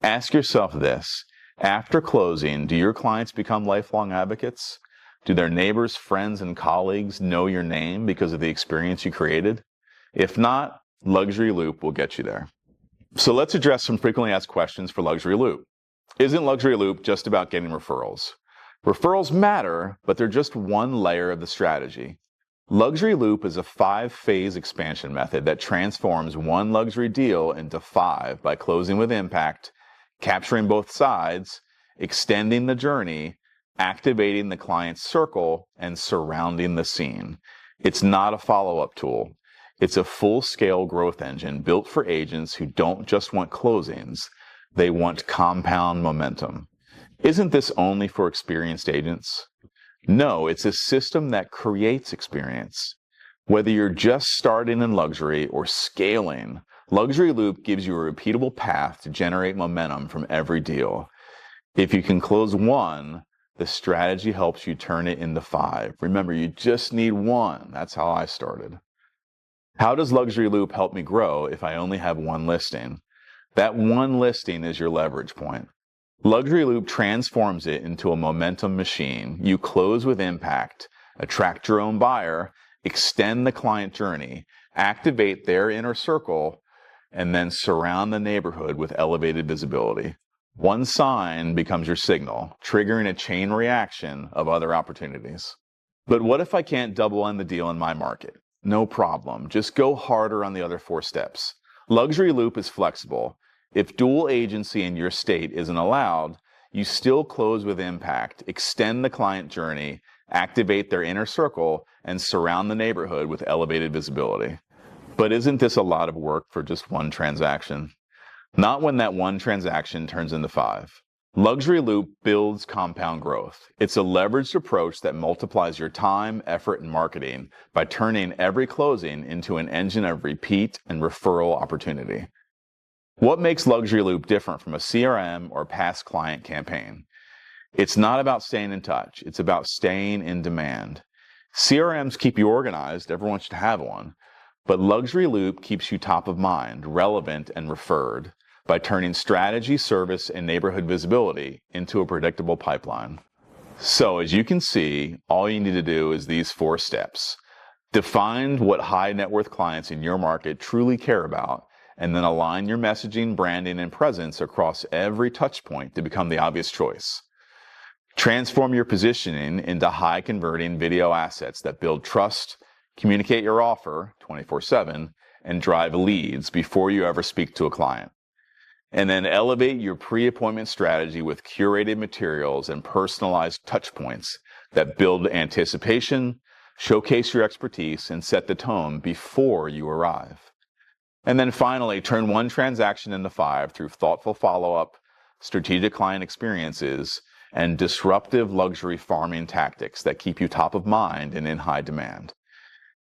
Ask yourself this. After closing, do your clients become lifelong advocates? Do their neighbors, friends, and colleagues know your name because of the experience you created? If not, Luxury Loop will get you there. So let's address some frequently asked questions for Luxury Loop. Isn't Luxury Loop just about getting referrals? Referrals matter, but they're just one layer of the strategy. Luxury Loop is a 5-phase expansion method that transforms one luxury deal into 5 by closing with impact, capturing both sides, extending the journey, activating the client's circle, and surrounding the scene. It's not a follow-up tool. It's a full-scale growth engine built for agents who don't just want closings, they want compound momentum. Isn't this only for experienced agents? No, it's a system that creates experience. Whether you're just starting in luxury or scaling, Luxury Loop gives you a repeatable path to generate momentum from every deal. If you can close one, the strategy helps you turn it into 5. Remember, you just need 1. That's how I started. How does Luxury Loop help me grow if I only have 1 listing? That 1 listing is your leverage point. Luxury Loop transforms it into a momentum machine. You close with impact, attract your own buyer, extend the client journey, activate their inner circle, and then surround the neighborhood with elevated visibility. 1 sign becomes your signal, triggering a chain reaction of other opportunities. But what if I can't double on the deal in my market? No problem. Just go harder on the other 4 steps. Luxury Loop is flexible. If dual agency in your state isn't allowed, you still close with impact, extend the client journey, activate their inner circle, and surround the neighborhood with elevated visibility. But isn't this a lot of work for just 1 transaction? Not when that 1 transaction turns into 5. Luxury Loop builds compound growth. It's a leveraged approach that multiplies your time, effort, and marketing by turning every closing into an engine of repeat and referral opportunity. What makes Luxury Loop different from a CRM or past client campaign? It's not about staying in touch. It's about staying in demand. CRMs keep you organized. Everyone should have one. But Luxury Loop keeps you top of mind, relevant, and referred by turning strategy, service, and neighborhood visibility into a predictable pipeline. So as you can see, all you need to do is these 4 steps. Define what high net worth clients in your market truly care about, and then align your messaging, branding, and presence across every touch point to become the obvious choice. Transform your positioning into high converting video assets that build trust, communicate your offer 24/7, and drive leads before you ever speak to a client. And then elevate your pre-appointment strategy with curated materials and personalized touch points that build anticipation, showcase your expertise, and set the tone before you arrive. And then finally, turn 1 transaction into 5 through thoughtful follow-up, strategic client experiences, and disruptive luxury farming tactics that keep you top of mind and in high demand.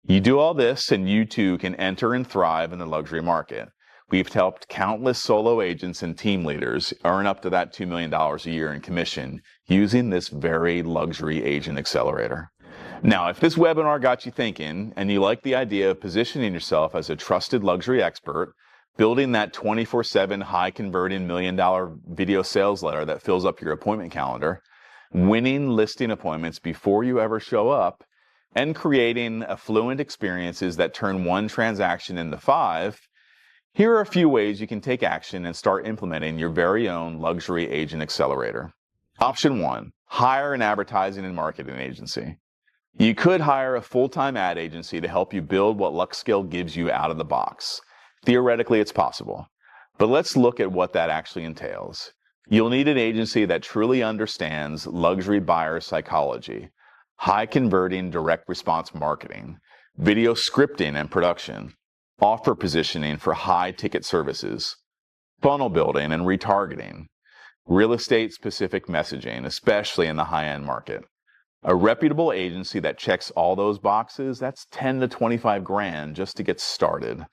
You do all this and you too can enter and thrive in the luxury market. We've helped countless solo agents and team leaders earn up to that $2 million a year in commission using this very luxury agent accelerator. Now, if this webinar got you thinking and you like the idea of positioning yourself as a trusted luxury expert, building that 24/7 high converting $1 million video sales letter that fills up your appointment calendar, winning listing appointments before you ever show up, and creating affluent experiences that turn 1 transaction into 5, here are a few ways you can take action and start implementing your very own luxury agent accelerator. Option 1, hire an advertising and marketing agency. You could hire a full-time ad agency to help you build what LuxeScale gives you out of the box. Theoretically, it's possible. But let's look at what that actually entails. You'll need an agency that truly understands luxury buyer psychology, high converting direct response marketing, video scripting and production, offer positioning for high ticket services, funnel building and retargeting, real estate specific messaging, especially in the high-end market. A reputable agency that checks all those boxes, that's 10 to 25 grand just to get started.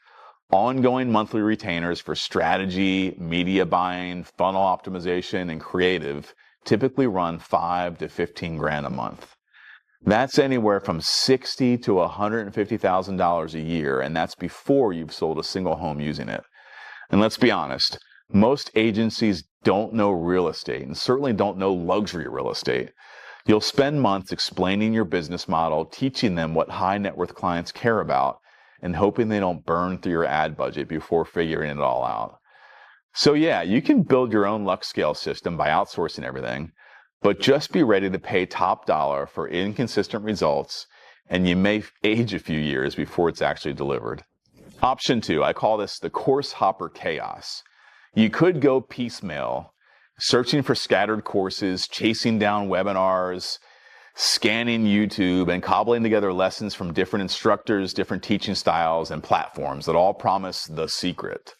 Ongoing monthly retainers for strategy, media buying, funnel optimization, and creative typically run 5 to 15 grand a month. That's anywhere from $60,000 to $150,000 a year, and that's before you've sold a single home using it. And let's be honest, most agencies don't know real estate and certainly don't know luxury real estate. You'll spend months explaining your business model, teaching them what high net worth clients care about, and hoping they don't burn through your ad budget before figuring it all out. So yeah, you can build your own LuxeScale system by outsourcing everything, but just be ready to pay top dollar for inconsistent results, and you may age a few years before it's actually delivered. Option 2, I call this the course hopper chaos. You could go piecemeal, searching for scattered courses, chasing down webinars, scanning YouTube, and cobbling together lessons from different instructors, different teaching styles, and platforms that all promise the secret.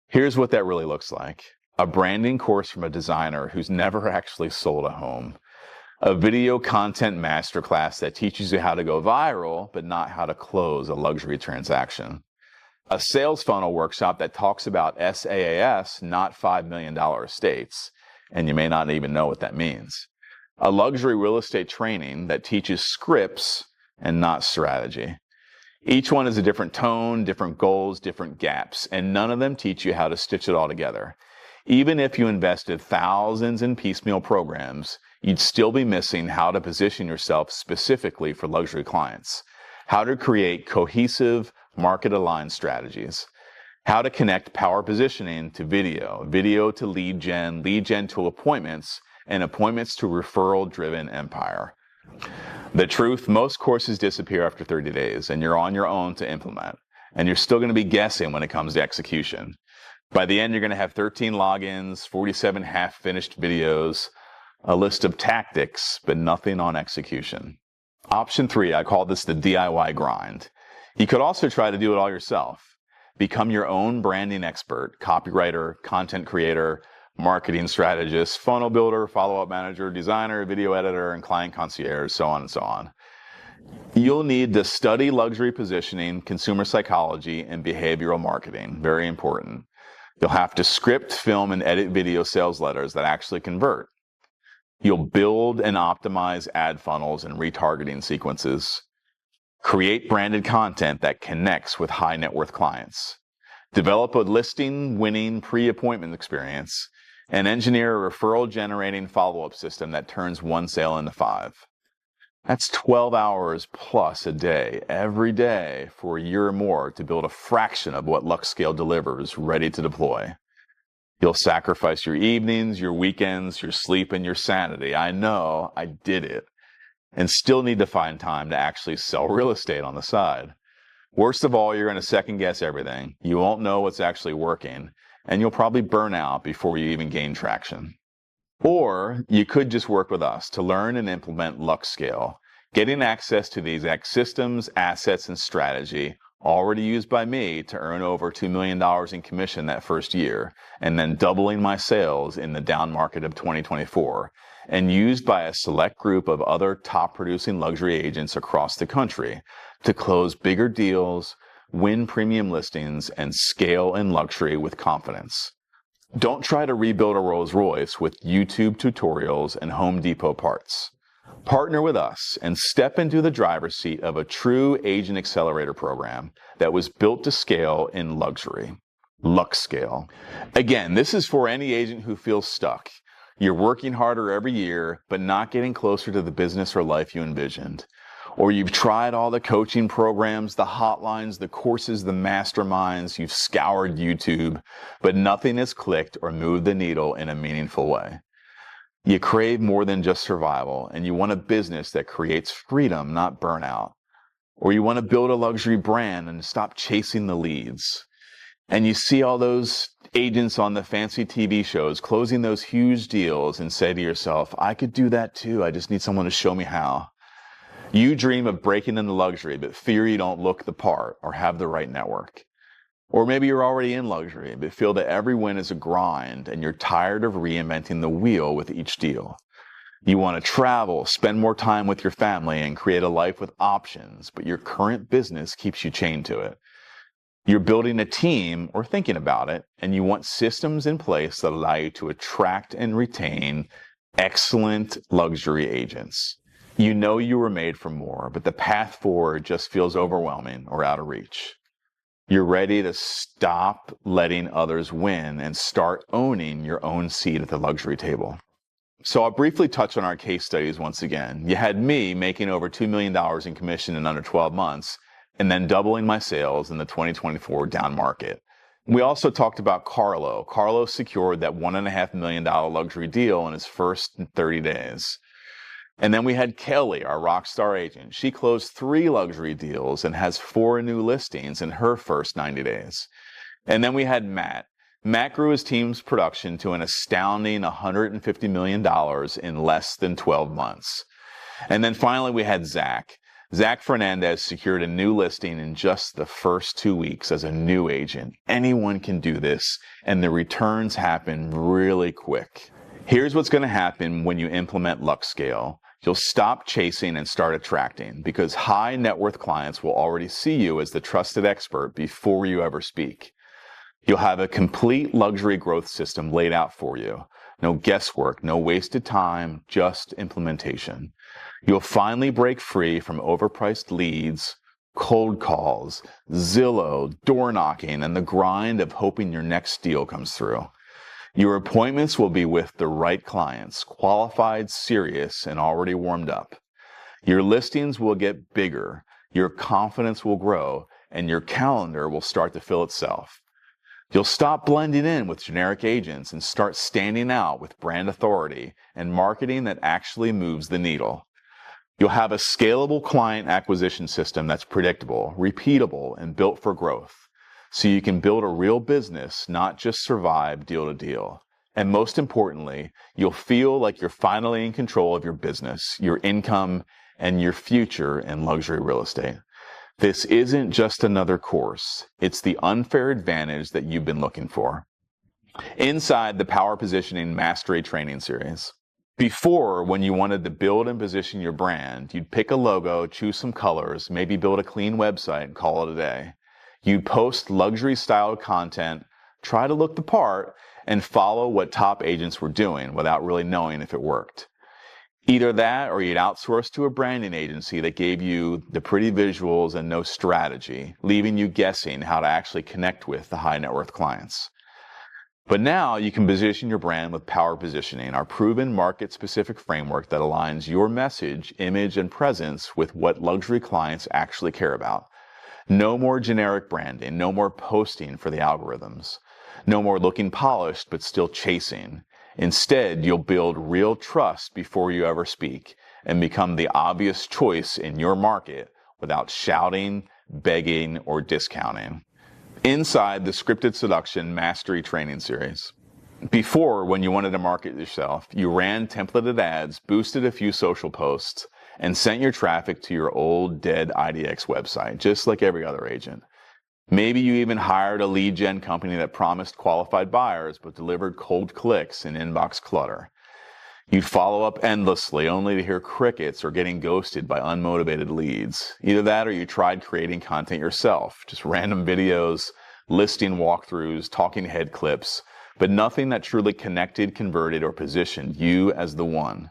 Here's what that really looks like. A branding course from a designer who's never actually sold a home. A video content masterclass that teaches you how to go viral, but not how to close a luxury transaction. A sales funnel workshop that talks about SaaS, not $5 million estates, and you may not even know what that means. A luxury real estate training that teaches scripts and not strategy. Each one is a different tone, different goals, different gaps, and none of them teach you how to stitch it all together. Even if you invested thousands in piecemeal programs, you'd still be missing how to position yourself specifically for luxury clients, how to create cohesive, market-aligned strategies, how to connect power positioning to video, video to lead gen to appointments, and appointments to referral-driven empire. The truth, most courses disappear after 30 days, and you're on your own to implement. And you're still going to be guessing when it comes to execution. By the end, you're going to have 13 logins, 47 half-finished videos, a list of tactics, but nothing on execution. Option 3, I call this the DIY grind. You could also try to do it all yourself. Become your own branding expert, copywriter, content creator, marketing strategist, funnel builder, follow-up manager, designer, video editor, and client concierge, so on and so on. You'll need to study luxury positioning, consumer psychology, and behavioral marketing. Very important. You'll have to script, film, and edit video sales letters that actually convert. You'll build and optimize ad funnels and retargeting sequences. Create branded content that connects with high net worth clients. Develop a listing winning pre-appointment experience, and engineer a referral generating follow-up system that turns one sale into 5. That's 12 hours plus a day, every day for a year or more to build a fraction of what LuxeScale delivers ready to deploy. You'll sacrifice your evenings, your weekends, your sleep, and your sanity. I know, I did it. And still need to find time to actually sell real estate on the side. Worst of all, you're going to second guess everything. You won't know what's actually working, and you'll probably burn out before you even gain traction. Or you could just work with us to learn and implement LuxeScale, getting access to the exact systems, assets, and strategy already used by me to earn over $2 million in commission that first year, and then doubling my sales in the down market of 2024, and used by a select group of other top-producing luxury agents across the country to close bigger deals, win premium listings, and scale in luxury with confidence. Don't try to rebuild a Rolls-Royce with YouTube tutorials and Home Depot parts. Partner with us and step into the driver's seat of a true agent accelerator program that was built to scale in luxury. LuxeScale. Again, this is for any agent who feels stuck. You're working harder every year, but not getting closer to the business or life you envisioned. Or you've tried all the coaching programs, the hotlines, the courses, the masterminds, you've scoured YouTube, but nothing has clicked or moved the needle in a meaningful way. You crave more than just survival, and you want a business that creates freedom, not burnout. Or you want to build a luxury brand and stop chasing the leads. And you see all those agents on the fancy TV shows closing those huge deals and say to yourself, I could do that too, I just need someone to show me how. You dream of breaking into luxury, but fear you don't look the part or have the right network. Or maybe you're already in luxury, but feel that every win is a grind and you're tired of reinventing the wheel with each deal. You want to travel, spend more time with your family, and create a life with options, but your current business keeps you chained to it. You're building a team or thinking about it, and you want systems in place that allow you to attract and retain excellent luxury agents. You know you were made for more, but the path forward just feels overwhelming or out of reach. You're ready to stop letting others win and start owning your own seat at the luxury table. So I'll briefly touch on our case studies once again. You had me making over $2 million in commission in under 12 months, and then doubling my sales in the 2024 down market. We also talked about Carlo. Carlo secured that $1.5 million luxury deal in his first 30 days. And then we had Kelly, our rock star agent. She closed 3 luxury deals and has 4 new listings in her first 90 days. And then we had Matt. Matt grew his team's production to an astounding $150 million in less than 12 months. And then finally we had Zach. Zach Fernandez secured a new listing in just the first 2 weeks as a new agent. Anyone can do this, and the returns happen really quick. Here's what's going to happen when you implement LuxeScale. You'll stop chasing and start attracting, because high net worth clients will already see you as the trusted expert before you ever speak. You'll have a complete luxury growth system laid out for you. No guesswork, no wasted time, just implementation. You'll finally break free from overpriced leads, cold calls, Zillow, door knocking, and the grind of hoping your next deal comes through. Your appointments will be with the right clients, qualified, serious, and already warmed up. Your listings will get bigger, your confidence will grow, and your calendar will start to fill itself. You'll stop blending in with generic agents and start standing out with brand authority and marketing that actually moves the needle. You'll have a scalable client acquisition system that's predictable, repeatable, and built for growth. So you can build a real business, not just survive deal to deal. And most importantly, you'll feel like you're finally in control of your business, your income, and your future in luxury real estate. This isn't just another course. It's the unfair advantage that you've been looking for. Inside the Power Positioning Mastery Training Series. Before, when you wanted to build and position your brand, you'd pick a logo, choose some colors, maybe build a clean website and call it a day. You'd post luxury-styled content, try to look the part, and follow what top agents were doing without really knowing if it worked. Either that or you'd outsource to a branding agency that gave you the pretty visuals and no strategy, leaving you guessing how to actually connect with the high net worth clients. But now you can position your brand with Power Positioning, our proven market-specific framework that aligns your message, image, and presence with what luxury clients actually care about. No more generic branding, no more posting for the algorithms, no more looking polished but still chasing. Instead, you'll build real trust before you ever speak and become the obvious choice in your market without shouting, begging, or discounting. Inside the Scripted Seduction Mastery Training Series. Before, when you wanted to market yourself, you ran templated ads, boosted a few social posts, and sent your traffic to your old dead IDX website, just like every other agent. Maybe you even hired a lead gen company that promised qualified buyers but delivered cold clicks and inbox clutter. You'd follow up endlessly only to hear crickets or getting ghosted by unmotivated leads. Either that or you tried creating content yourself, just random videos, listing walkthroughs, talking head clips, but nothing that truly connected, converted, or positioned you as the one.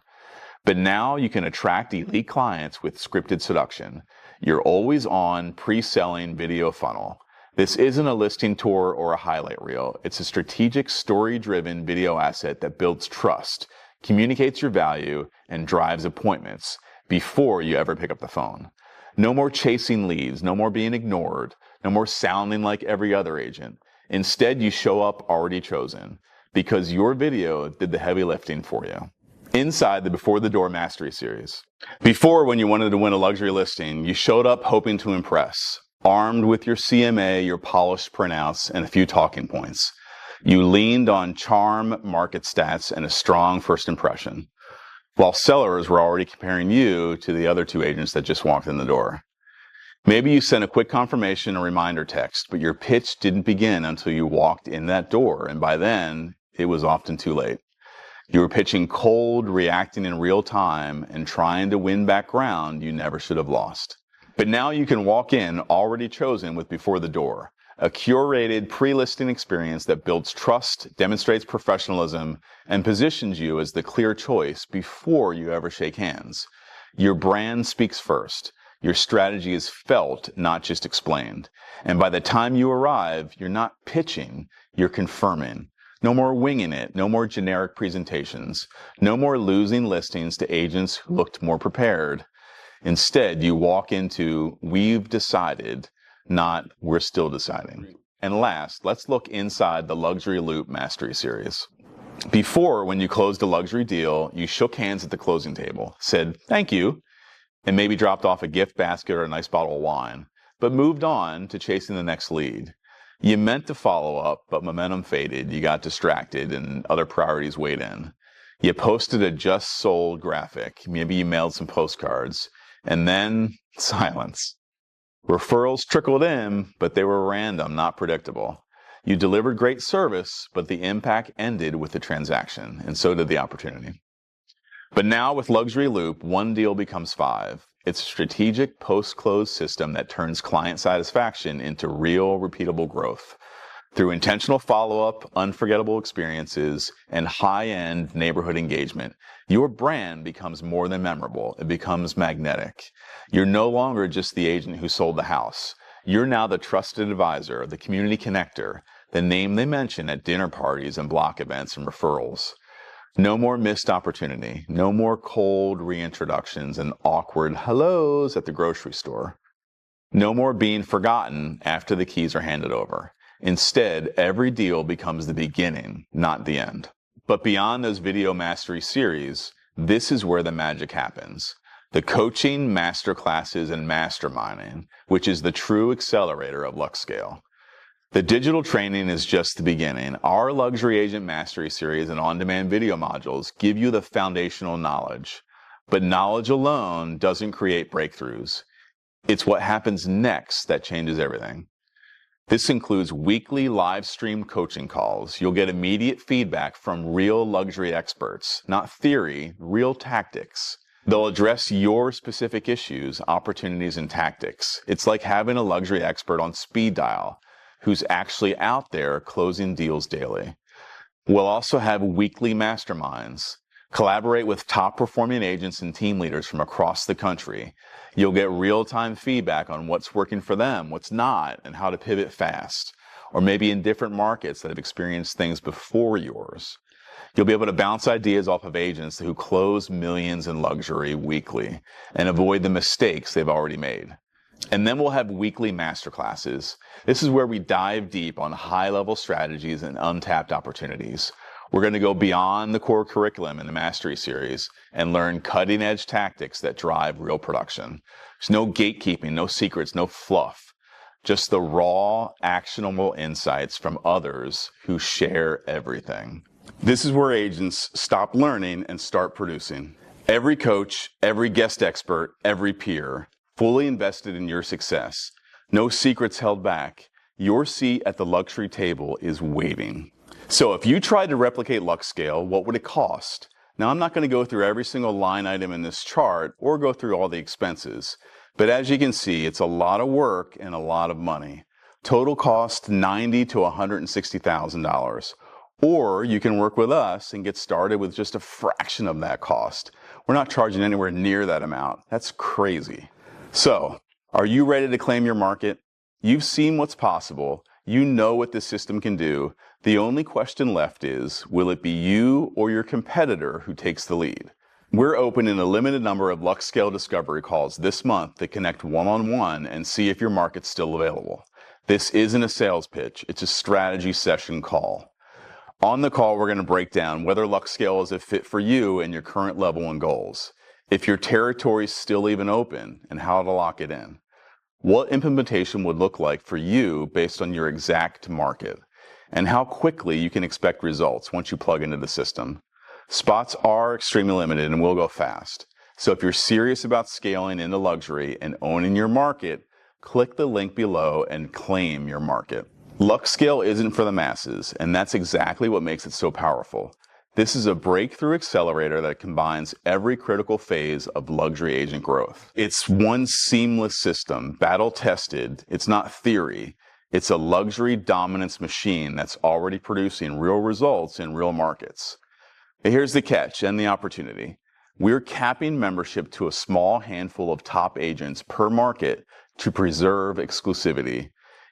But now you can attract elite clients with Scripted Seduction, your always-on pre-selling video funnel. This isn't a listing tour or a highlight reel. It's a strategic, story-driven video asset that builds trust, communicates your value, and drives appointments before you ever pick up the phone. No more chasing leads, no more being ignored, no more sounding like every other agent. Instead, you show up already chosen because your video did the heavy lifting for you. Inside the Before the Door Mastery Series. Before, when you wanted to win a luxury listing, you showed up hoping to impress, armed with your CMA, your polished printouts, and a few talking points. You leaned on charm, market stats, and a strong first impression, while sellers were already comparing you to the other two agents that just walked in the door. Maybe you sent a quick confirmation or reminder text, but your pitch didn't begin until you walked in that door, and by then, it was often too late. You were pitching cold, reacting in real time, and trying to win back ground you never should have lost. But now you can walk in already chosen with Before the Door, a curated pre-listing experience that builds trust, demonstrates professionalism, and positions you as the clear choice before you ever shake hands. Your brand speaks first. Your strategy is felt, not just explained. And by the time you arrive, you're not pitching, you're confirming. No more winging it, no more generic presentations, no more losing listings to agents who looked more prepared. Instead, you walk into, we've decided, not we're still deciding. And last, let's look inside the Luxury Loop Mastery Series. Before, when you closed a luxury deal, you shook hands at the closing table, said thank you, and maybe dropped off a gift basket or a nice bottle of wine, but moved on to chasing the next lead. You meant to follow up, but momentum faded, you got distracted, and other priorities weighed in. You posted a just sold graphic, maybe you mailed some postcards, and then silence. Referrals trickled in, but they were random, not predictable. You delivered great service, but the impact ended with the transaction, and so did the opportunity. But now with Luxury Loop, one deal becomes 5. It's a strategic post-close system that turns client satisfaction into real, repeatable growth. Through intentional follow-up, unforgettable experiences, and high-end neighborhood engagement, your brand becomes more than memorable. It becomes magnetic. You're no longer just the agent who sold the house. You're now the trusted advisor, the community connector, the name they mention at dinner parties and block events and referrals. No more missed opportunity. No more cold reintroductions and awkward hellos at the grocery store. No more being forgotten after the keys are handed over. Instead, every deal becomes the beginning, not the end. But beyond those video mastery series, this is where the magic happens. The coaching, masterclasses, and masterminding, which is the true accelerator of LuxeScale. The digital training is just the beginning. Our Luxury Agent Mastery Series and on-demand video modules give you the foundational knowledge. But knowledge alone doesn't create breakthroughs. It's what happens next that changes everything. This includes weekly live stream coaching calls. You'll get immediate feedback from real luxury experts, not theory, real tactics. They'll address your specific issues, opportunities, and tactics. It's like having a luxury expert on speed dial who's actually out there closing deals daily. We'll also have weekly masterminds. Collaborate with top-performing agents and team leaders from across the country. You'll get real-time feedback on what's working for them, what's not, and how to pivot fast. Or maybe in different markets that have experienced things before yours. You'll be able to bounce ideas off of agents who close millions in luxury weekly and avoid the mistakes they've already made. And then we'll have weekly masterclasses. This is where we dive deep on high-level strategies and untapped opportunities. We're going to go beyond the core curriculum in the Mastery Series and learn cutting-edge tactics that drive real production. There's no gatekeeping, no secrets, no fluff. Just the raw, actionable insights from others who share everything. This is where agents stop learning and start producing. Every coach, every guest expert, every peer, fully invested in your success. No secrets held back. Your seat at the luxury table is waiting. So if you tried to replicate LuxeScale, what would it cost? Now, I'm not going to go through every single line item in this chart or go through all the expenses. But as you can see, it's a lot of work and a lot of money. Total cost $90,000 to $160,000. Or you can work with us and get started with just a fraction of that cost. We're not charging anywhere near that amount. That's crazy. So, are you ready to claim your market? You've seen what's possible. You know what this system can do. The only question left is, will it be you or your competitor who takes the lead? We're opening a limited number of LuxeScale discovery calls this month to connect one-on-one and see if your market's still available. This isn't a sales pitch, it's a strategy session call. On the call, we're going to break down whether LuxeScale is a fit for you and your current level and goals, if your territory's still even open, and how to lock it in. What implementation would look like for you based on your exact market, and how quickly you can expect results once you plug into the system. Spots are extremely limited and will go fast. So if you're serious about scaling into luxury and owning your market, click the link below and claim your market. LuxeScale isn't for the masses, and that's exactly what makes it so powerful. This is a breakthrough accelerator that combines every critical phase of luxury agent growth. It's one seamless system, battle-tested. It's not theory. It's a luxury dominance machine that's already producing real results in real markets. But here's the catch and the opportunity. We're capping membership to a small handful of top agents per market to preserve exclusivity,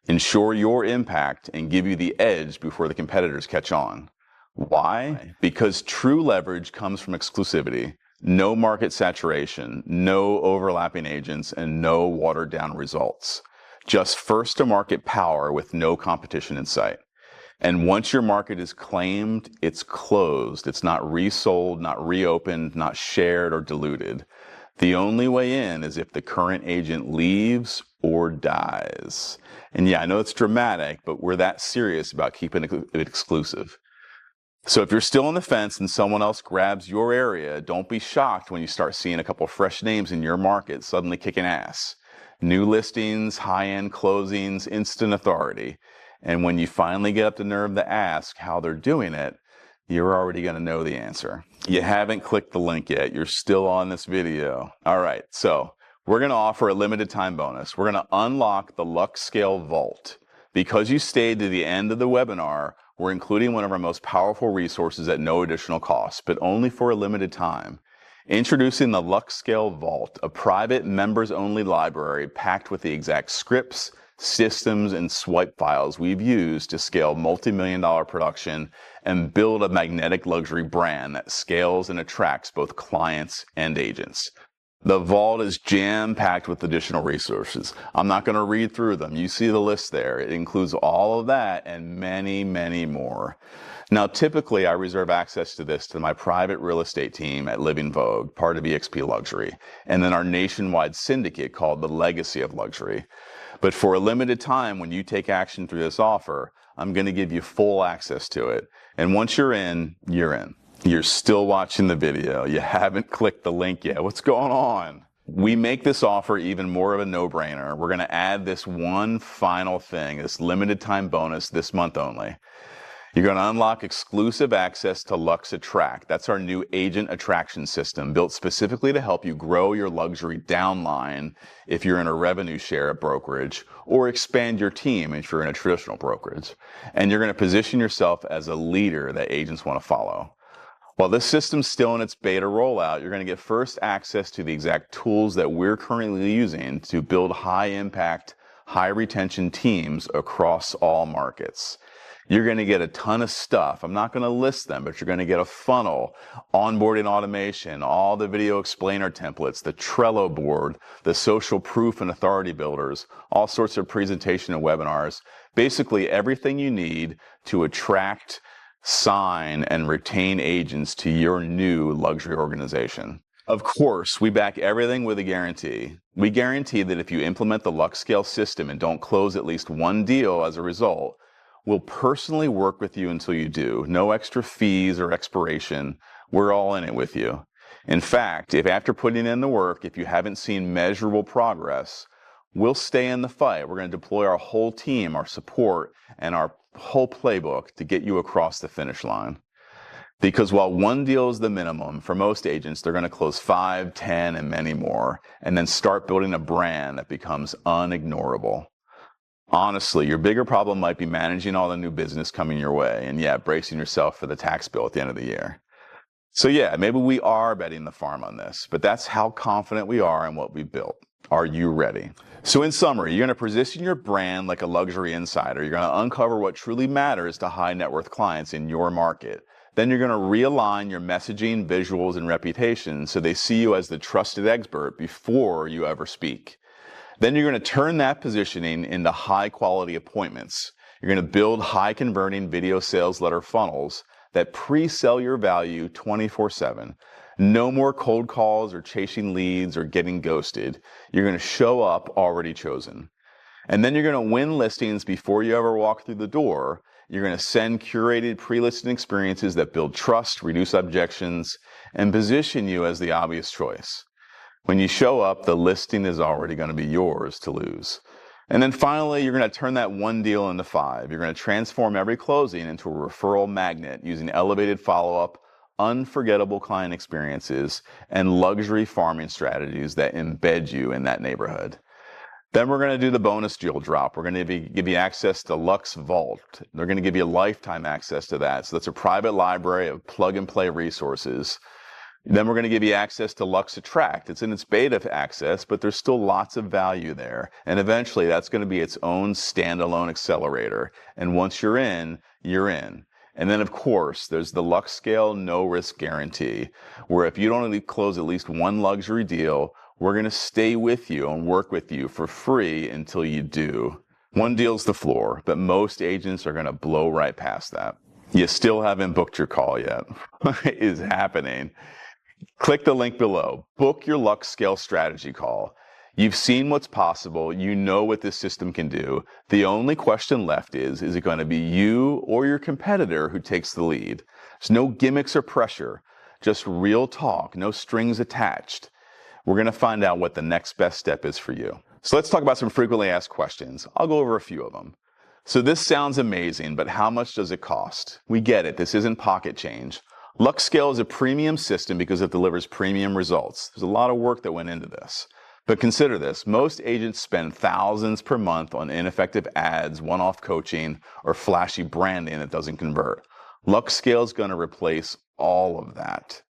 ensure your impact, and give you the edge before the competitors catch on. Why? Because true leverage comes from exclusivity, no market saturation, no overlapping agents, and no watered down results. Just first to market power with no competition in sight. And once your market is claimed, it's closed. It's not resold, not reopened, not shared or diluted. The only way in is if the current agent leaves or dies. And yeah, I know it's dramatic, but we're that serious about keeping it exclusive. So if you're still on the fence and someone else grabs your area, don't be shocked when you start seeing a couple fresh names in your market suddenly kicking ass. New listings, high-end closings, instant authority. And when you finally get up the nerve to ask how they're doing it, you're already going to know the answer. You haven't clicked the link yet. You're still on this video. All right, so we're going to offer a limited time bonus. We're going to unlock the LuxeScale Vault. Because you stayed to the end of the webinar, we're including one of our most powerful resources at no additional cost, but only for a limited time. Introducing the LuxeScale Vault, a private members-only library packed with the exact scripts, systems, and swipe files we've used to scale multi-million-dollar production and build a magnetic luxury brand that scales and attracts both clients and agents. The vault is jam-packed with additional resources. I'm not going to read through them. You see the list there. It includes all of that and many, many more. Now, typically, I reserve access to this to my private real estate team at Living Vogue, part of eXp Luxury, and then our nationwide syndicate called the Legacy of Luxury. But for a limited time, when you take action through this offer, I'm going to give you full access to it. And once you're in, you're in. You're still watching the video. You haven't clicked the link yet. What's going on? We make this offer even more of a no-brainer. We're going to add this one final thing, this limited time bonus this month only. You're going to unlock exclusive access to Lux Attract. That's our new agent attraction system built specifically to help you grow your luxury downline if you're in a revenue share at brokerage, or expand your team if you're in a traditional brokerage. And you're going to position yourself as a leader that agents want to follow. While this system's still in its beta rollout, you're going to get first access to the exact tools that we're currently using to build high-impact, high-retention teams across all markets. You're going to get a ton of stuff. I'm not going to list them, but you're going to get a funnel, onboarding automation, all the video explainer templates, the Trello board, the social proof and authority builders, all sorts of presentation and webinars, basically everything you need to attract, sign, and retain agents to your new luxury organization. Of course, we back everything with a guarantee. We guarantee that if you implement the LuxeScale system and don't close at least one deal as a result, we'll personally work with you until you do. No extra fees or expiration. We're all in it with you. In fact, if after putting in the work, if you haven't seen measurable progress, we'll stay in the fight. We're going to deploy our whole team, our support, and our whole playbook to get you across the finish line. Because while one deal is the minimum, for most agents, they're going to close 5, 10, and many more, and then start building a brand that becomes unignorable. Honestly, your bigger problem might be managing all the new business coming your way, and yeah, bracing yourself for the tax bill at the end of the year. So yeah, maybe we are betting the farm on this, but that's how confident we are in what we've built. Are you ready? So in summary, you're going to position your brand like a luxury insider. You're going to uncover what truly matters to high net worth clients in your market. Then you're going to realign your messaging, visuals, and reputation so they see you as the trusted expert before you ever speak. Then you're going to turn that positioning into high quality appointments. You're going to build high converting video sales letter funnels that pre-sell your value 24/7. No more cold calls or chasing leads or getting ghosted. You're going to show up already chosen. And then you're going to win listings before you ever walk through the door. You're going to send curated pre-listing experiences that build trust, reduce objections, and position you as the obvious choice. When you show up, the listing is already going to be yours to lose. And then finally, you're going to turn that one deal into 5. You're going to transform every closing into a referral magnet using elevated follow-up, unforgettable client experiences, and luxury farming strategies that embed you in that neighborhood. Then we're going to do the bonus deal drop. We're going to give you access to Lux Vault. They're going to give you lifetime access to that. So that's a private library of plug-and-play resources. Then we're going to give you access to Lux Attract. It's in its beta access, but there's still lots of value there. And eventually, that's going to be its own standalone accelerator. And once you're in, you're in. And then, of course, there's the LuxeScale No Risk Guarantee, where if you don't close at least one luxury deal, we're going to stay with you and work with you for free until you do. One deal's the floor, but most agents are going to blow right past that. You still haven't booked your call yet. It is happening. Click the link below. Book your LuxeScale strategy call. You've seen what's possible. You know what this system can do. The only question left is it going to be you or your competitor who takes the lead? There's no gimmicks or pressure, just real talk, no strings attached. We're going to find out what the next best step is for you. So let's talk about some frequently asked questions. I'll go over a few of them. So this sounds amazing, but how much does it cost? We get it. This isn't pocket change. LuxeScale is a premium system because it delivers premium results. There's a lot of work that went into this. But consider this, most agents spend thousands per month on ineffective ads, one-off coaching, or flashy branding that doesn't convert. LuxeScale is going to replace all of that.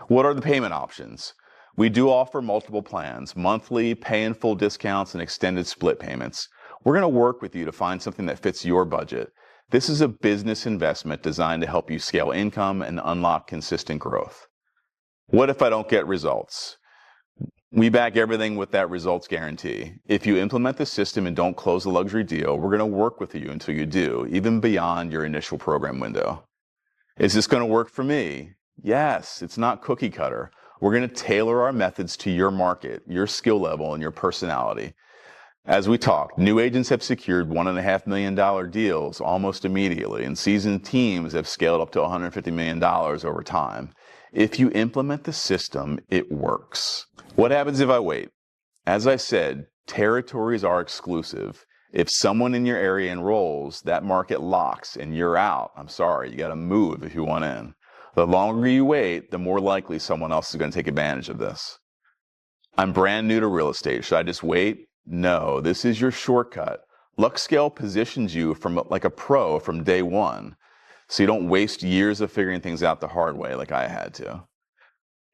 What are the payment options? We do offer multiple plans, monthly, pay in full discounts, and extended split payments. We're going to work with you to find something that fits your budget. This is a business investment designed to help you scale income and unlock consistent growth. What if I don't get results? We back everything with that results guarantee. If you implement the system and don't close the luxury deal, we're going to work with you until you do, even beyond your initial program window. Is this going to work for me? Yes, it's not cookie cutter. We're going to tailor our methods to your market, your skill level, and your personality. As we talked, new agents have secured $1.5 million deals almost immediately, and seasoned teams have scaled up to $150 million over time. If you implement the system, it works. What happens if I wait? As I said, territories are exclusive. If someone in your area enrolls, that market locks and you're out. I'm sorry, you got to move if you want in. The longer you wait, the more likely someone else is going to take advantage of this. I'm brand new to real estate. Should I just wait? No, this is your shortcut. LuxeScale positions you like a pro from day one, so you don't waste years of figuring things out the hard way like I had to.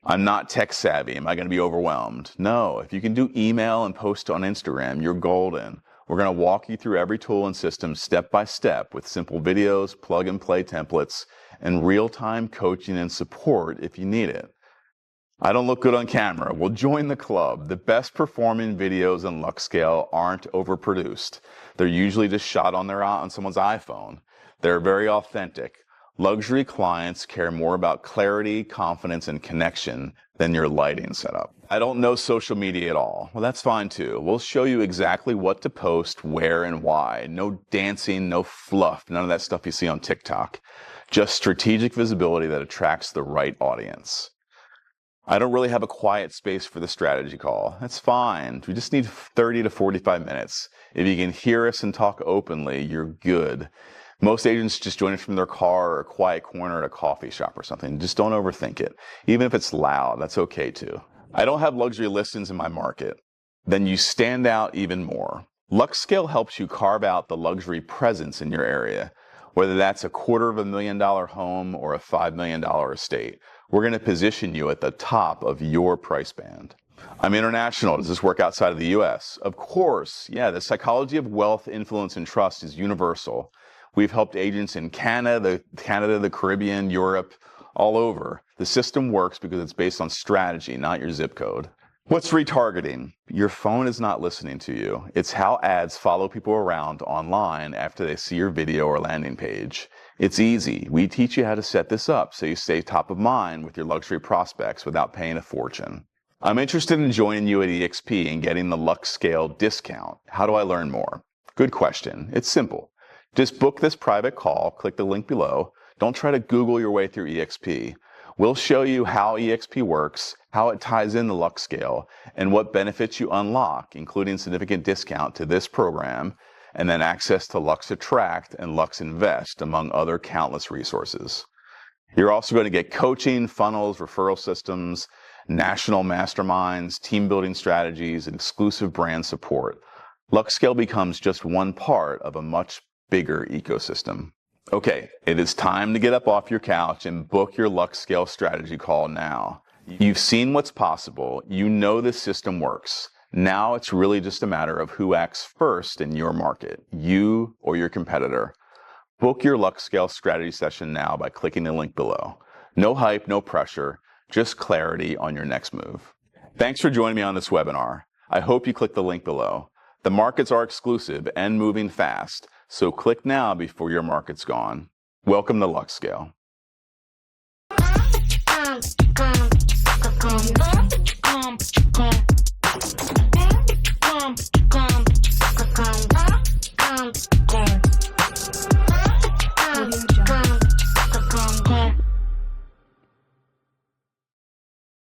I'm not tech savvy. Am I going to be overwhelmed? No, if you can do email and post on Instagram, you're golden. We're going to walk you through every tool and system step by step with simple videos, plug and play templates, and real-time coaching and support if you need it. I don't look good on camera. Well, join the club. The best performing videos in LuxeScale aren't overproduced. They're usually just shot on someone's iPhone. They're very authentic. Luxury clients care more about clarity, confidence, and connection than your lighting setup. I don't know social media at all. Well, that's fine too. We'll show you exactly what to post, where, and why. No dancing, no fluff, none of that stuff you see on TikTok. Just strategic visibility that attracts the right audience. I don't really have a quiet space for the strategy call. That's fine. We just need 30 to 45 minutes. If you can hear us and talk openly, you're good. Most agents just join us from their car or a quiet corner at a coffee shop or something. Just don't overthink it. Even if it's loud, that's okay too. I don't have luxury listings in my market. Then you stand out even more. LuxeScale helps you carve out the luxury presence in your area. Whether that's a $250,000 home or a $5 million estate, we're going to position you at the top of your price band. I'm international. Does this work outside of the US? Of course. Yeah, the psychology of wealth, influence, and trust is universal. We've helped agents in Canada, the Caribbean, Europe, all over. The system works because it's based on strategy, not your zip code. What's retargeting? Your phone is not listening to you. It's how ads follow people around online after they see your video or landing page. It's easy. We teach you how to set this up so you stay top of mind with your luxury prospects without paying a fortune. I'm interested in joining you at EXP and getting the LuxeScale discount. How do I learn more? Good question. It's simple. Just book this private call, click the link below. Don't try to Google your way through EXP. We'll show you how EXP works, how it ties into LuxeScale, and what benefits you unlock, including significant discount to this program, and then access to Lux Attract and Lux Invest, among other countless resources. You're also going to get coaching, funnels, referral systems, national masterminds, team building strategies, and exclusive brand support. LuxeScale becomes just one part of a much bigger ecosystem. Okay, it is time to get up off your couch and book your LuxeScale strategy call now. You've seen what's possible. You know this system works. Now it's really just a matter of who acts first in your market, you or your competitor. Book your LuxeScale strategy session now by clicking the link below. No hype, no pressure, just clarity on your next move. Thanks for joining me on this webinar. I hope you click the link below. The markets are exclusive and moving fast, so click now before your market's gone. Welcome to LuxeScale.